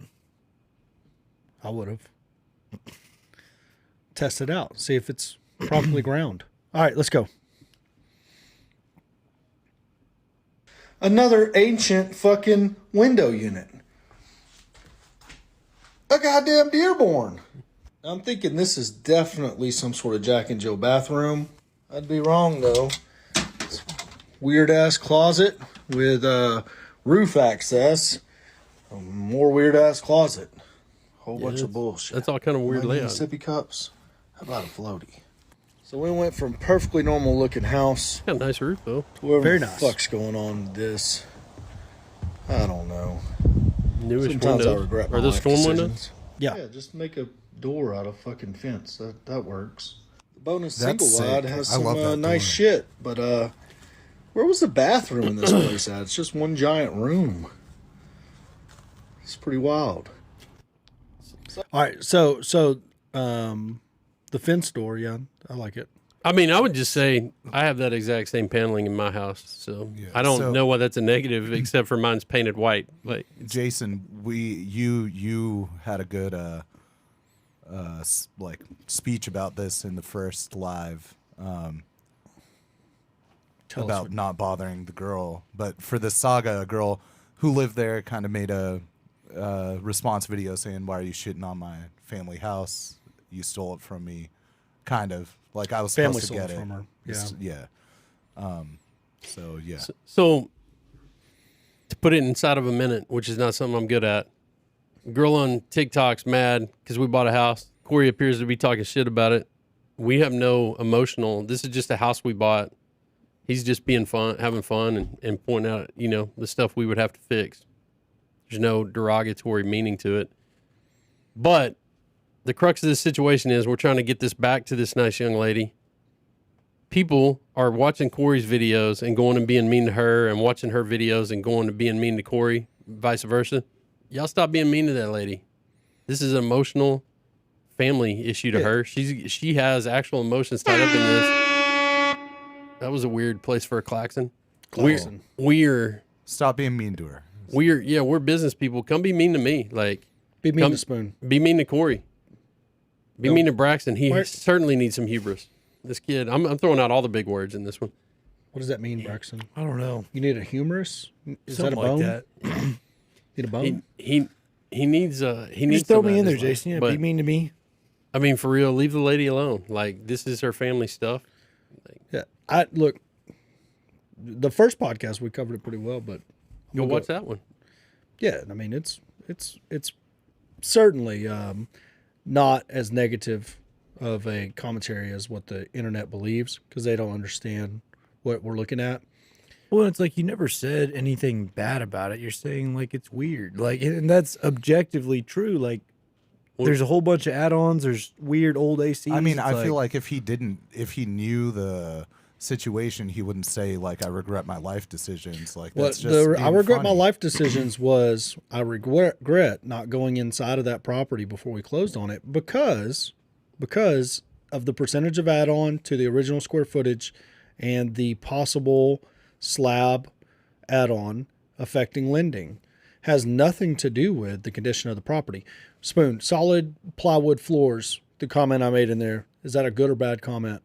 I would have. Test it out. See if it's properly ground. All right, let's go. Another ancient fucking window unit. A goddamn Dearborn. I'm thinking this is definitely some sort of Jack and Jill bathroom. I'd be wrong, though. Weird-ass closet with roof access. A more weird-ass closet. Whole bunch of bullshit. That's all kind of weird layout. Sippy cups. How about a floaty? So we went from perfectly normal looking house. Got a nice roof though. To whatever Very the nice. fuck's going on with this. I don't know. Newish Sometimes windows. I regret my Are those life storm decisions. windows? Yeah, just make a door out of fucking fence. That works. The bonus That's single wide sick. has I some love that nice door. shit, but where was the bathroom in this place at? It's just one giant room. It's pretty wild. All right, so the fence door, yeah, I like it. I mean, I would just say I have that exact same paneling in my house, so I don't so- know why that's a negative, except for mine's painted white. Like Jason, you had a good like speech about this in the first live. About not bothering the girl, but for this saga, a girl who lived there kind of made a response video saying, "Why are you shitting on my family house? You stole it from me." Kind of like I was Family supposed to stole get it from her. Yeah. Yeah. So yeah. So to put it inside of a minute, which is not something I'm good at. Girl on TikTok's mad because we bought a house. Corey appears to be talking shit about it. We have no emotional. This is just a house we bought. He's just being fun, having fun, and pointing out, the stuff we would have to fix. There's no derogatory meaning to it. But the crux of this situation is we're trying to get this back to this nice young lady. People are watching Corey's videos and going and being mean to her, and watching her videos and going and being mean to Corey, vice versa. Y'all stop being mean to that lady. This is an emotional family issue to her. She has actual emotions tied up in this. That was a weird place for a klaxon. We're Stop being mean to her. We're business people. Come be mean to me. Like, Be mean to Spoon. Be mean to Corey. Be mean to Braxton. He certainly needs some hubris. This kid, I'm throwing out all the big words in this one. What does that mean, Braxton? I don't know. You need a humorous? Is Something that a bone? like that. Need a bone? He needs Just throw some of me that in there, his life. Jason. Yeah, But, be mean to me. I mean, for real, leave the lady alone. Like, this is her family stuff. Yeah. Look, the first podcast we covered it pretty well, but Go watch that one. yeah, I mean it's certainly not as negative of a commentary as what the internet believes, because they don't understand what we're looking at. Well, it's like you never said anything bad about it. You're saying like it's weird, like, and that's objectively true. Like, there's a whole bunch of add-ons. There's weird old ACs. I mean, I feel like if he knew the situation, he wouldn't say like, "I regret my life decisions." Like, that's just I regret my funny. life decisions was I regret not going inside of that property before we closed on it because of the percentage of add-on to the original square footage and the possible slab add-on affecting lending. Has nothing to do with the condition of the property. Spoon, solid plywood floors. The comment I made in there, is that a good or bad comment?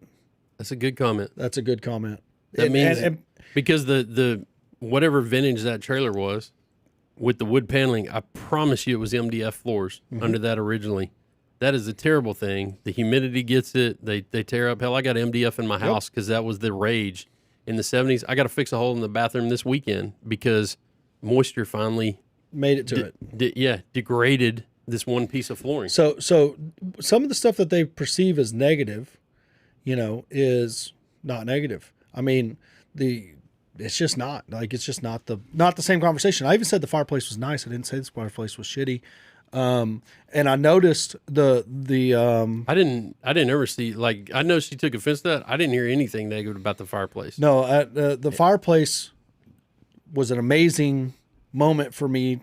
That's a good comment. That's a good comment. That means because the whatever vintage that trailer was with the wood paneling, I promise you it was MDF floors under that originally. That is a terrible thing. The humidity gets it. They tear up. Hell, I got MDF in my house because that was the rage in the 70s. I got to fix a hole in the bathroom this weekend because moisture finally made it to it. Degraded this one piece of flooring. So some of the stuff that they perceive as negative, is not negative. I mean, it's just not the same conversation. I even said the fireplace was nice. I didn't say this fireplace was shitty. And I noticed the I didn't ever see, like, I know she took offense to that. I didn't hear anything negative about the fireplace. No, the fireplace was an amazing moment for me.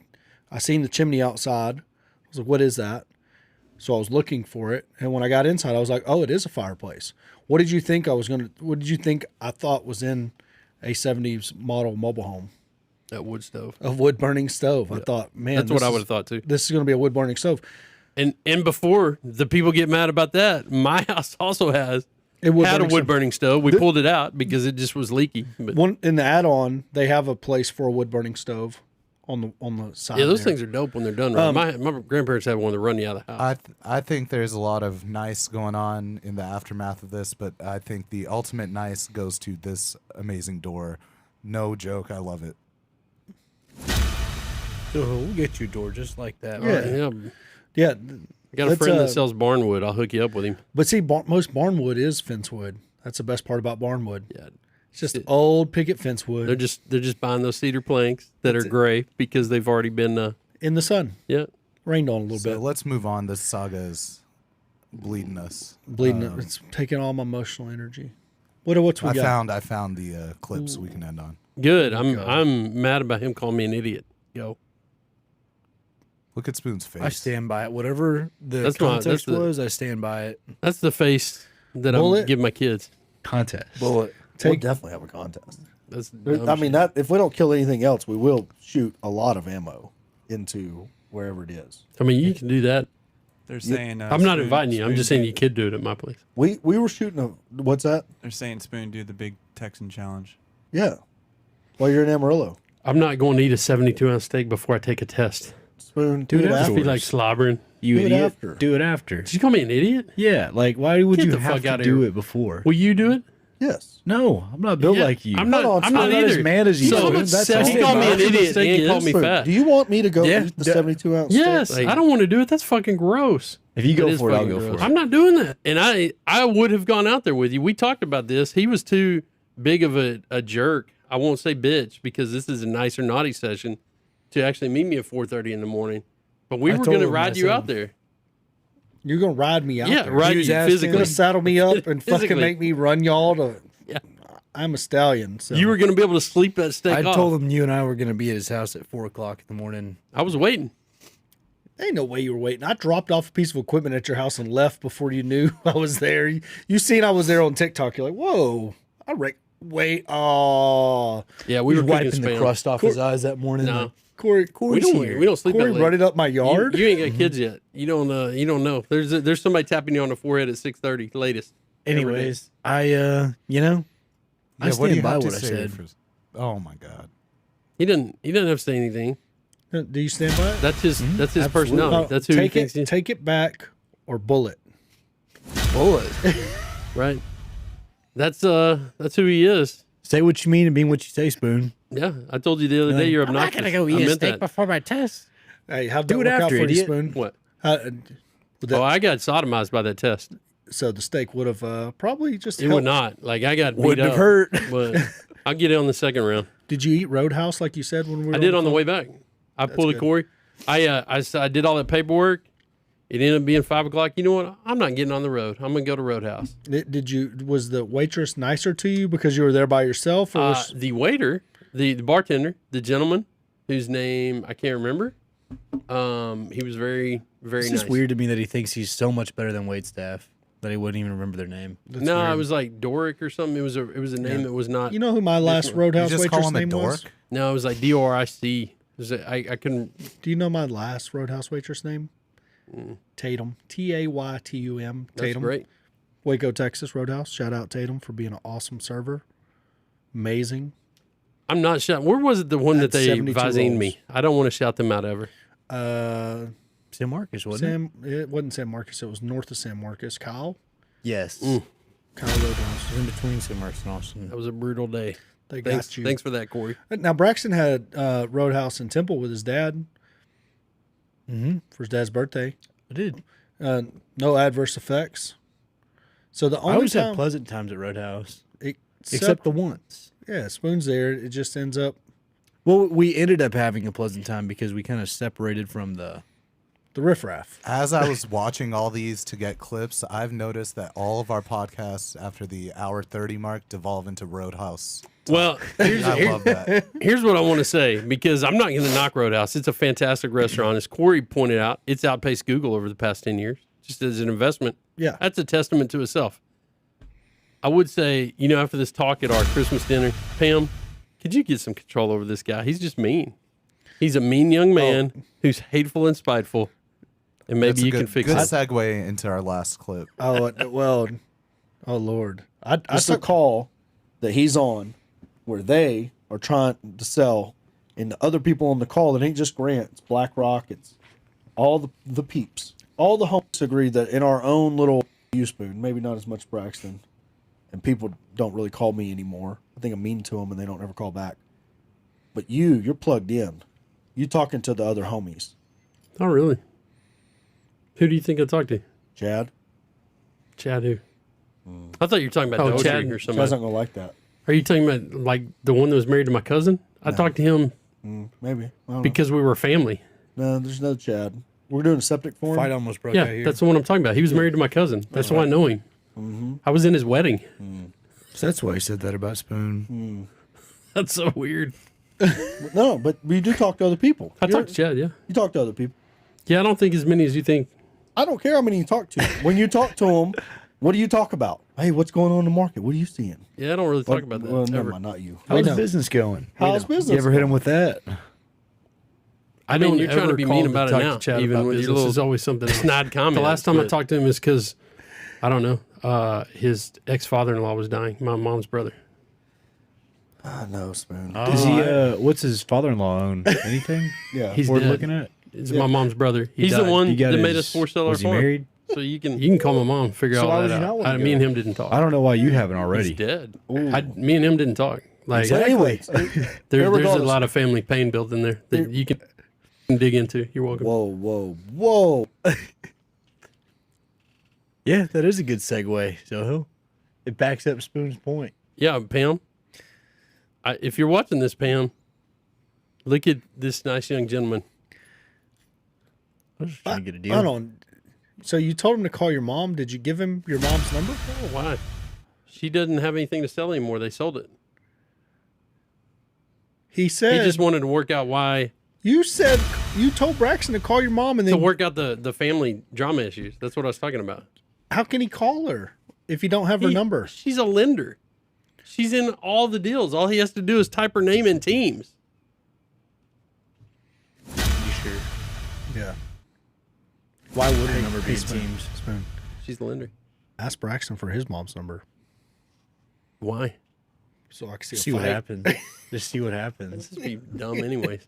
I seen the chimney outside. I was like, what is that? So I was looking for it. And when I got inside, I was like, oh, it is a fireplace. What did you think I thought was in a 70s model mobile home? That wood stove. A wood burning stove. I thought, man, that's what I would have thought too. This is going to be a wood burning stove. And before the people get mad about that, my house also had a wood burning stove. We pulled it out because it just was leaky. But in the add-on, they have a place for a wood burning stove on the side. Yeah, those things are dope when they're done right. My grandparents had one to run you out of the house. I think there's a lot of nice going on in the aftermath of this, but I think the ultimate nice goes to this amazing door. No joke, I love it. So we'll get you a door just like that. Yeah. I got a friend that sells barnwood. I'll hook you up with him. But see, most barnwood is fence wood. That's the best part about barnwood. Yeah. It's just old picket fence wood. They're just buying those cedar planks that are gray because they've already been in the sun. Yeah. Rained on a little bit. So let's move on. This saga is bleeding us. It's taking all my emotional energy. What's we got? I found the clips we can end on. Good. I'm mad about him calling me an idiot. Go. Look at Spoon's face. I stand by it. Whatever the context was, I stand by it. That's the face that I give my kids. Contest. Bullet. We'll definitely have a contest. That's that if we don't kill anything else, we will shoot a lot of ammo into wherever it is. I mean, you can do that They're saying I'm not Spoon- inviting you. I'm Spoon just saying do- you could do it at my place. We were shooting a what's that? They're saying Spoon do the big Texan challenge. Yeah. While you're in Amarillo, I'm not going to eat a 72-ounce steak before I take a test. Spoon, Do do it it I just feel afterwards. like slobbering. You Do it idiot. after. Do it after. Did you call me an idiot? Yeah, like why would Get you the have fuck to outta do here. it before? Will you do it? Yes. No, I'm not built Yeah, like you. I'm not. Hold on, I'm not I'm not either. as man as you. So Spoon. That's all. he called me an That's what idiot the and steak called me is. Spoon, fat. do you want me to go Yeah. eat the 72-ounce Yes, steak? I don't want to do it. That's fucking gross. If you It go is for it, I'll fucking go gross. for it. I'm not doing that. And I would have gone out there with you. We talked about this. He was too big of a jerk. I won't say bitch because this is a nice or naughty session to actually meet me at 4:30 in the morning. But we I were told going to him, ride I you said- out there. You're gonna ride me out Yeah, there. ride He was you asking- You're physically. gonna saddle me up and fucking Physically. make me run y'all to. Yeah. I'm a stallion. So You were going to be able to sleep that steak I off. told him you and I were going to be at his house at 4:00 in the morning. I was waiting. Ain't no way you were waiting. I dropped off a piece of equipment at your house and left before you knew I was there. You seen I was there on TikTok. You're like, whoa. Wait. Oh, Yeah, we He were was wiping cooking the spam. crust off his eyes that morning. No. like, Corey. We Corey's don't, here. we don't sleep Corey that late. running up my yard. You ain't got kids yet. You don't know. There's somebody tapping you on the forehead at 6:30 latest. Anyways, I I Yeah, what do you stand by have to what I say said. for- oh my God. He doesn't have to say anything. Do you stand by it? That's his Absolutely. personality. Oh, That's who take he thinks he it. is. Take it back or bullet. Bullet. Right. That's who he is. Say what you mean and mean what you say, Spoon. Yeah. I told you the other day you're obnoxious. I meant that. before my test. Hey, how'd Do that it work out after, for you, idiot. Spoon? What? Would that- Oh, I got sodomized by that test. so the steak would have probably just. It helped. would not. Like I got beat Wouldn't up. have hurt. But I'll get it on the second round. Did you eat Roadhouse like you said when we were? I did on the phone? way back. I pulled a good. Corey. I did all that paperwork. It ended up being 5 o'clock. You know what? I'm not getting on the road. I'm gonna go to Roadhouse. Did you? Was the waitress nicer to you because you were there by yourself, or was, The waiter, the bartender, the gentleman, whose name I can't remember. He was very, very It's nice. just weird to me that he thinks he's so much better than wait staff that he wouldn't even remember their name. No, it was like Doric or something. It was a name that was not. you know who my last Roadhouse You just call waitress him a name was? dork? No, it was like DORIC. I couldn't. Do you know my last Roadhouse waitress name? Tatum. Taytum. That's Tatum. great. Waco, Texas Roadhouse. Shout out Tatum for being an awesome server. Amazing. I'm not shouting. Where was it the one that Had they 72 vazined rolls. me? I don't want to shout them out ever. San Marcos, wasn't it? It wasn't San Marcos. It was north of San Marcos. Kyle. Yes. Kyle Roadhouse. It was in between San Marcos and Austin. That was a brutal day. They Thanks, got you. thanks for that, Corey. Now Braxton had Roadhouse in Temple with his dad. For his dad's birthday. I did. No adverse effects. So the I only always time had pleasant times at Roadhouse, except except the once. yeah, Spoon's there. It just ends up Well, we ended up having a pleasant time because we kind of separated from the. the riffraff. As I was watching all these to get clips, I've noticed that all of our podcasts after the hour 30 mark devolve into Roadhouse. Well, I love that. here's what I want to say because I'm not going to knock Roadhouse. It's a fantastic restaurant. As Corey pointed out, it's outpaced Google over the past 10 years just as an investment. Yeah. That's a testament to itself. I would say, after this talk at our Christmas dinner, Pam, could you get some control over this guy? He's just mean. He's a mean young man who's hateful and spiteful. And maybe That's a you good, can fix good it. segue into our last clip. Oh well. Oh Lord. I Just a took call that he's on where they are trying to sell, and the other people on the call, it ain't just Grant, it's BlackRock, it's all the peeps. All the homies agree that in our own little U-Spoon, maybe not as much Braxton, and people don't really call me anymore. I think I'm mean to them and they don't ever call back. But you're plugged in. You talking to the other homies. Oh, really? Who do you think I talked to? Chad? Chad who? I thought you were talking about Oh, Doty Chad. or Chad's somebody. not going to like that. Are you talking about like the one that was married to my cousin? I talked to him Maybe. I don't know. because we were family. No, there's no Chad. We're doing a septic for him. Fight almost broke out Yeah, here. that's the one I'm talking about. He was married to my cousin. That's why I know him. I was in his wedding. So that's why he said that about Spoon. That's so weird. No, but we do talk to other people. I talked to Chad, yeah. You talk to other people. Yeah, I don't think as many as you think. I don't care how many you talk to. When you talk to them, what do you talk about? Hey, what's going on in the market? What are you seeing? Yeah, I don't really talk about that. Well, never ever. mind, not you. How's know. business going? How's business? You ever hit him with that? I mean, you're trying to ever be call mean to about it talk to now. Chad Even about with your business. little There's always something else. snide comment. The last time I but- talked to him is because, I don't know, his ex-father-in-law was dying, my mom's brother. I know, Spoon. Does he? What's his father-in-law own? Anything? Yeah. He's We're dead. looking at. It's my mom's brother. He's died. the one You got that made his- us force sell our was he farm. married? So you can call my mom, figure So why all would that you not out. wanna Me go? and him didn't talk. I don't know why you haven't He's already. dead. Ooh. Me and him didn't talk. Like Anyways, there's a regardless. lot of family pain built in there that you can dig into. You're welcome. whoa. Yeah, that is a good segue. So it backs up Spoon's point. Yeah, Pam. If you're watching this, Pam, look at this nice young gentleman. I was just trying to get a deal. Hold on. So you told him to call your mom. Did you give him your mom's number? Oh, why? She doesn't have anything to sell anymore. They sold it. He said He just wanted to work out why you told Braxton to call your mom, and to then work out the family drama issues. That's what I was talking about. how can he call her if you don't have her number? She's a lender. She's in all the deals. All he has to do is type her name in Teams. You sure? Yeah. Why would her number be in Teams? Spoon. She's the lender. Ask Braxton for his mom's number Why? so I can see, See a what fight. happens. Just see what happens. This would be dumb anyways.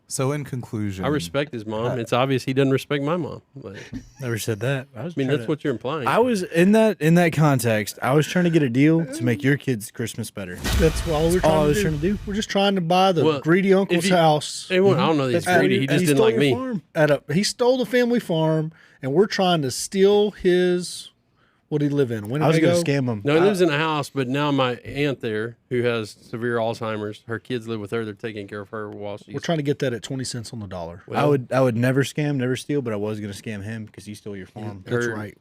So in conclusion, I respect his mom. It's obvious he doesn't respect my mom. Like, Never said that. I I mean, that's what you're implying. I was in that context. I was trying to get a deal to make your kids' Christmas better. That's all we're all I trying was to do. trying to do. We're just trying to buy the Well, greedy uncle's if you- house. Hey, well, I don't know that he's At- greedy. He just he didn't stole like your me. farm. He stole the family farm, and we're trying to steal his. What did he live in? I was going Winnebago? to scam them. No, he lives in a house, but now my aunt there, who has severe Alzheimer's, her kids live with her. They're taking care of her while she's. We're trying to get that at 20 cents on the dollar. Well, I would never scam, never steal, but I was going to scam him because he stole your farm. That's her- right.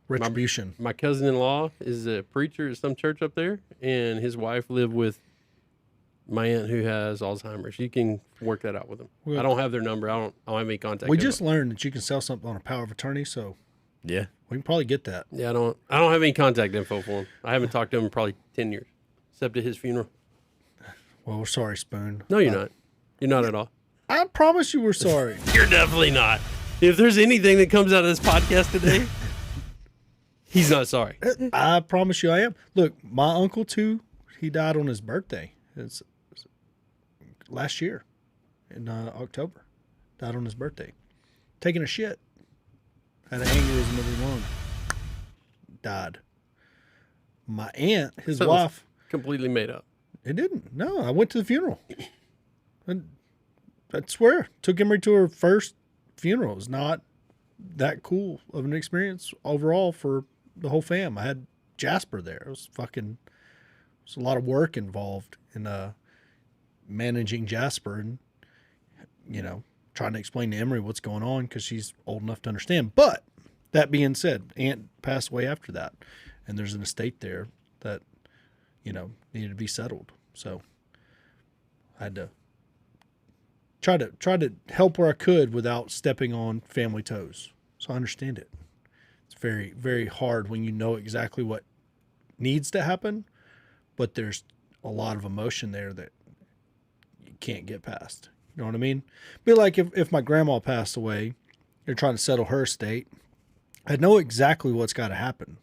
Retribution. My cousin-in-law is a preacher at some church up there, and his wife lived with my aunt who has Alzheimer's. You can work that out with them. Well- I don't have their number. I don't have any contact. We info. just learned that you can sell something on a power of attorney, so Yeah. we can probably get that. I don't have any contact info for him. I haven't talked to him in probably 10 years, except at his funeral. Well, we're sorry, Spoon. No, you're not. You're not at all. I promise you we're sorry. You're definitely not. If there's anything that comes out of this podcast today, he's not sorry. I promise you I am. Look, my uncle, too, he died on his birthday. It's last year in October. Died on his birthday. Taking a shit. Had an aneurysm of his lung. Died. My aunt, his So it was wife, completely made up. it didn't. No, I went to the funeral. And I swear, took Emery to her first funeral. It was not that cool of an experience overall for the whole fam. I had Jasper there. It was a lot of work involved in managing Jasper and, trying to explain to Emery what's going on because she's old enough to understand. But that being said, Aunt passed away after that. And there's an estate there that, needed to be settled. So I had to try to help where I could without stepping on family toes. So I understand it. It's very, very hard when you know exactly what needs to happen, but there's a lot of emotion there that you can't get past. You know what I mean? Be like if my grandma passed away, you're trying to settle her estate. I know exactly what's got to happen.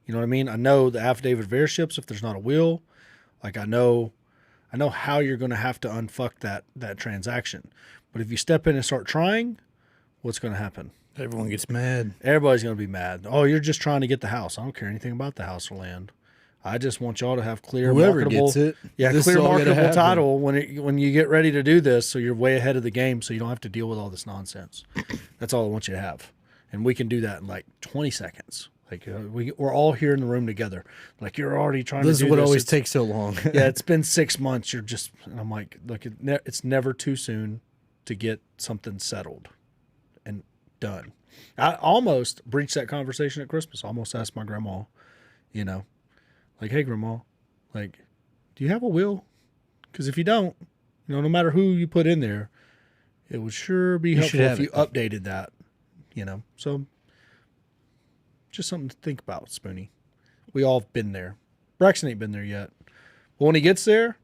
You know what I mean? I know the affidavit of heirships if there's not a will. Like I know how you're going to have to unfuck that transaction. But if you step in and start trying, what's going to happen? Everyone gets mad. Everybody's going to be mad. Oh, you're just trying to get the house. I don't care anything about the house or land. I just want y'all to have clear, Whoever marketable, gets it, yeah, this clear is all gotta marketable happen. title when you get ready to do this, so you're way ahead of the game, so you don't have to deal with all this nonsense. That's all I want you to have, and we can do that in like 20 seconds. Like we're all here in the room together. Like you're already trying This to is do what this. always It's- takes so long. yeah, it's been 6 months. You're just, and I'm like, look, it's never too soon to get something settled and done. I almost breached that conversation at Christmas. I almost asked my grandma, like, hey, grandma, like, do you have a will? Because if you don't, no matter who you put in there, it would sure be You should helpful if have you it. updated that, So just something to think about, Spoonie. We all have been there. Braxton ain't been there yet. But when he gets there,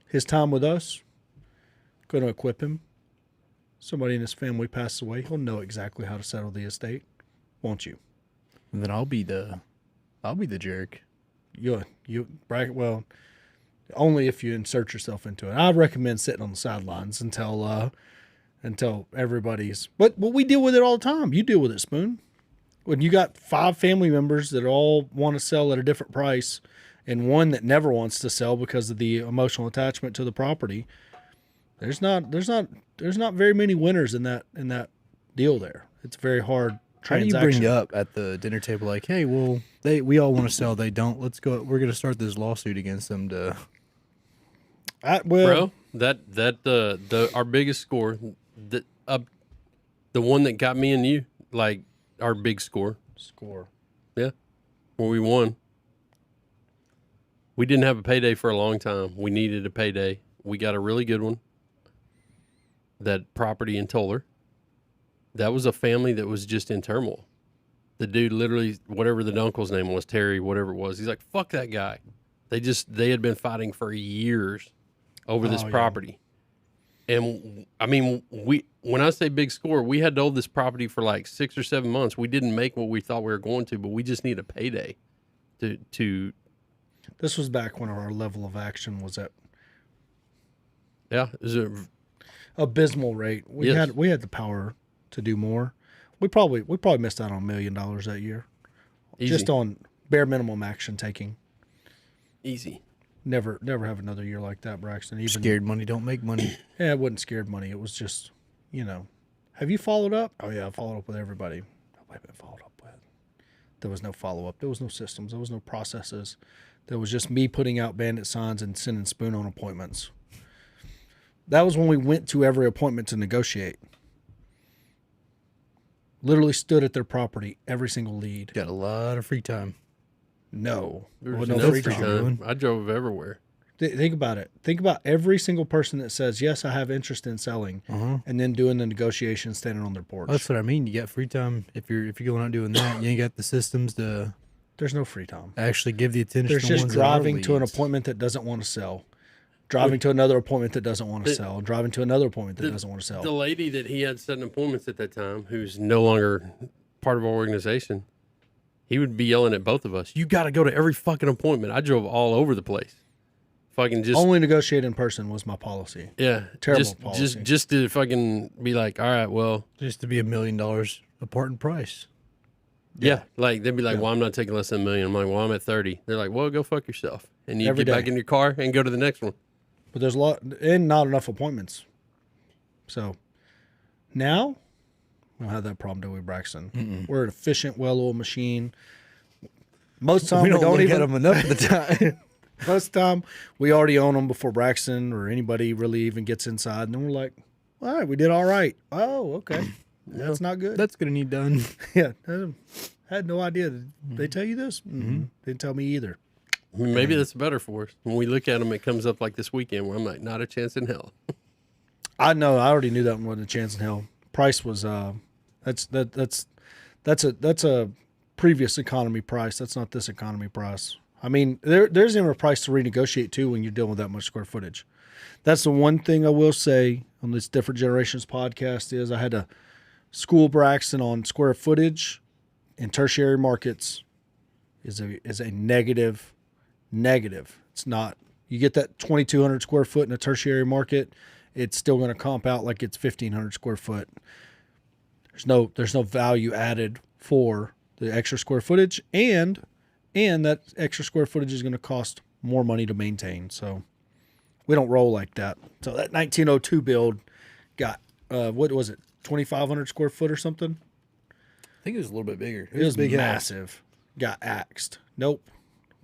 his time with us, going to equip him somebody in his family passes away, he'll know exactly how to settle the estate, won't you? And then I'll be the jerk. Well, only if you insert yourself into it. I'd recommend sitting on the sidelines until everybody's. But we deal with it all the time. You deal with it, Spoon. When you got 5 family members that all want to sell at a different price, and one that never wants to sell because of the emotional attachment to the property, there's not very many winners in that deal there. It's a very hard transaction. How do you bring up at the dinner table like, hey, well, we all want to sell, they don't. Let's go. We're going to start this lawsuit against them to. Bro, that our biggest score, the one that got me and you, like our big score, yeah, where we won. We didn't have a payday for a long time. We needed a payday. We got a really good one. That property in Toller. That was a family that was just in turmoil. The dude literally, whatever the uncle's name was, Terry, whatever it was, he's like, fuck that guy. They had been fighting for years over this property. And I mean, when I say big score, we had to hold this property for like 6 or 7 months. We didn't make what we thought we were going to, but we just need a payday to. This was back when our level of action was at. Yeah, it was abysmal rate. We had the power to do more. We probably missed out on $1 million that year. Easy. Just on bare minimum action taking. Easy. Never have another year like that, Braxton. Even Scared money don't make money. Yeah, it wasn't scared money. It was just, have you followed up? Oh yeah, I followed up with everybody. Nobody been followed up with. There was no follow up. There was no systems. There was no processes. There was just me putting out bandit signs and sending Spoon on appointments. That was when we went to every appointment to negotiate. Literally stood at their property, every single lead. Got a lot of free time. No. There was no free time. I drove everywhere. Think about it. Think about every single person that says, yes, I have interest in selling, and then doing the negotiation, standing on their porch. That's what I mean. You got free time. If you're going out doing that, you ain't got the systems to. There's no free time. Actually give the attention. There's to just ones driving to an appointment that doesn't want to sell. Driving to another appointment that doesn't want to sell. Driving to another appointment that doesn't want to sell. The lady that he had setting appointments at that time, who's no longer part of our organization, he would be yelling at both of us. You got to go to every fucking appointment. I drove all over the place. Fucking just only negotiate in person was my policy. Yeah, terrible policy. Just to fucking be like, all right, well, just to be $1 million apart in price. Yeah, like they'd be like, well, I'm not taking less than $1 million. I'm like, well, I'm at 30. They're like, well, go fuck yourself, and you get back in your car and go to the next one. But there's not enough appointments. So now we don't have that problem, do we, Braxton? We're an efficient, well-oiled machine. Most of the time we don't even get them enough of the time. Most of the time we already own them before Braxton or anybody really even gets inside, and then we're like, all right, we did all right. Oh, okay. That's not good. That's going to need done. Yeah. I had no idea. Did they tell you this? Didn't tell me either. Maybe that's better for us. When we look at them, it comes up like this weekend where I'm like, not a chance in hell. I know. I already knew that one wasn't a chance in hell. Price was that's a previous economy price. That's not this economy price. I mean, there's even a price to renegotiate too when you're dealing with that much square footage. That's the one thing I will say on this Different Generations podcast is I had to school Braxton on square footage in tertiary markets is a negative. It's not. You get that 2,200 square foot in a tertiary market, it's still going to comp out like it's 1,500 square foot. There's no value added for the extra square footage, and that extra square footage is going to cost more money to maintain. So we don't roll like that. So that 1902 build got what was it, 2,500 square foot or something? I think it was a little bit bigger. It was big, massive. Got axed. Nope.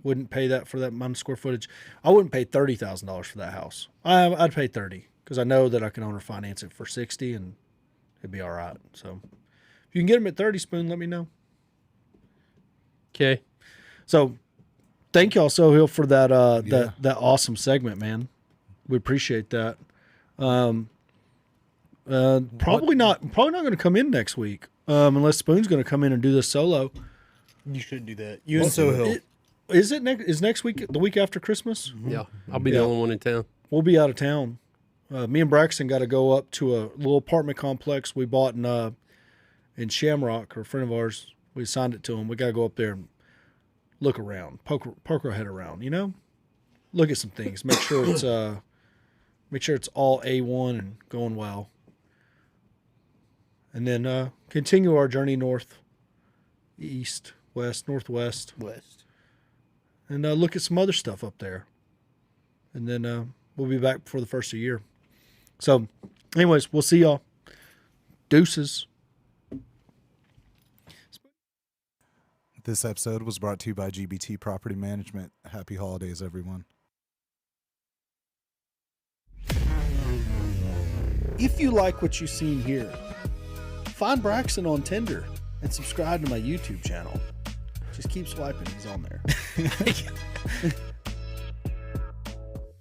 Wouldn't pay that for that amount of square footage. I wouldn't pay $30,000 for that house. I'd pay 30 because I know that I can owner finance it for 60 and it'd be all right. So if you can get them at 30, Spoon, let me know. Okay. So thank y'all, Sohail, for that that awesome segment, man. We appreciate that. Probably not going to come in next week unless Spoon's going to come in and do this solo. You should do that. You and Sohail. Is next week the week after Christmas? Yeah, I'll be the only one in town. We'll be out of town. Me and Braxton got to go up to a little apartment complex we bought in Shamrock. Or a friend of ours, we assigned it to him. We got to go up there and look around, poke our head around. You know, look at some things, make sure it's all A1 and going well, and then continue our journey north, east, west, northwest, and look at some other stuff up there, and then we'll be back before the first of the year. So, anyways, we'll see y'all. Deuces. This episode was brought to you by GBT Property Management. Happy holidays, everyone. If you like what you've seen here, find Braxton on Tinder and subscribe to my YouTube channel. Just keep swiping. He's on there.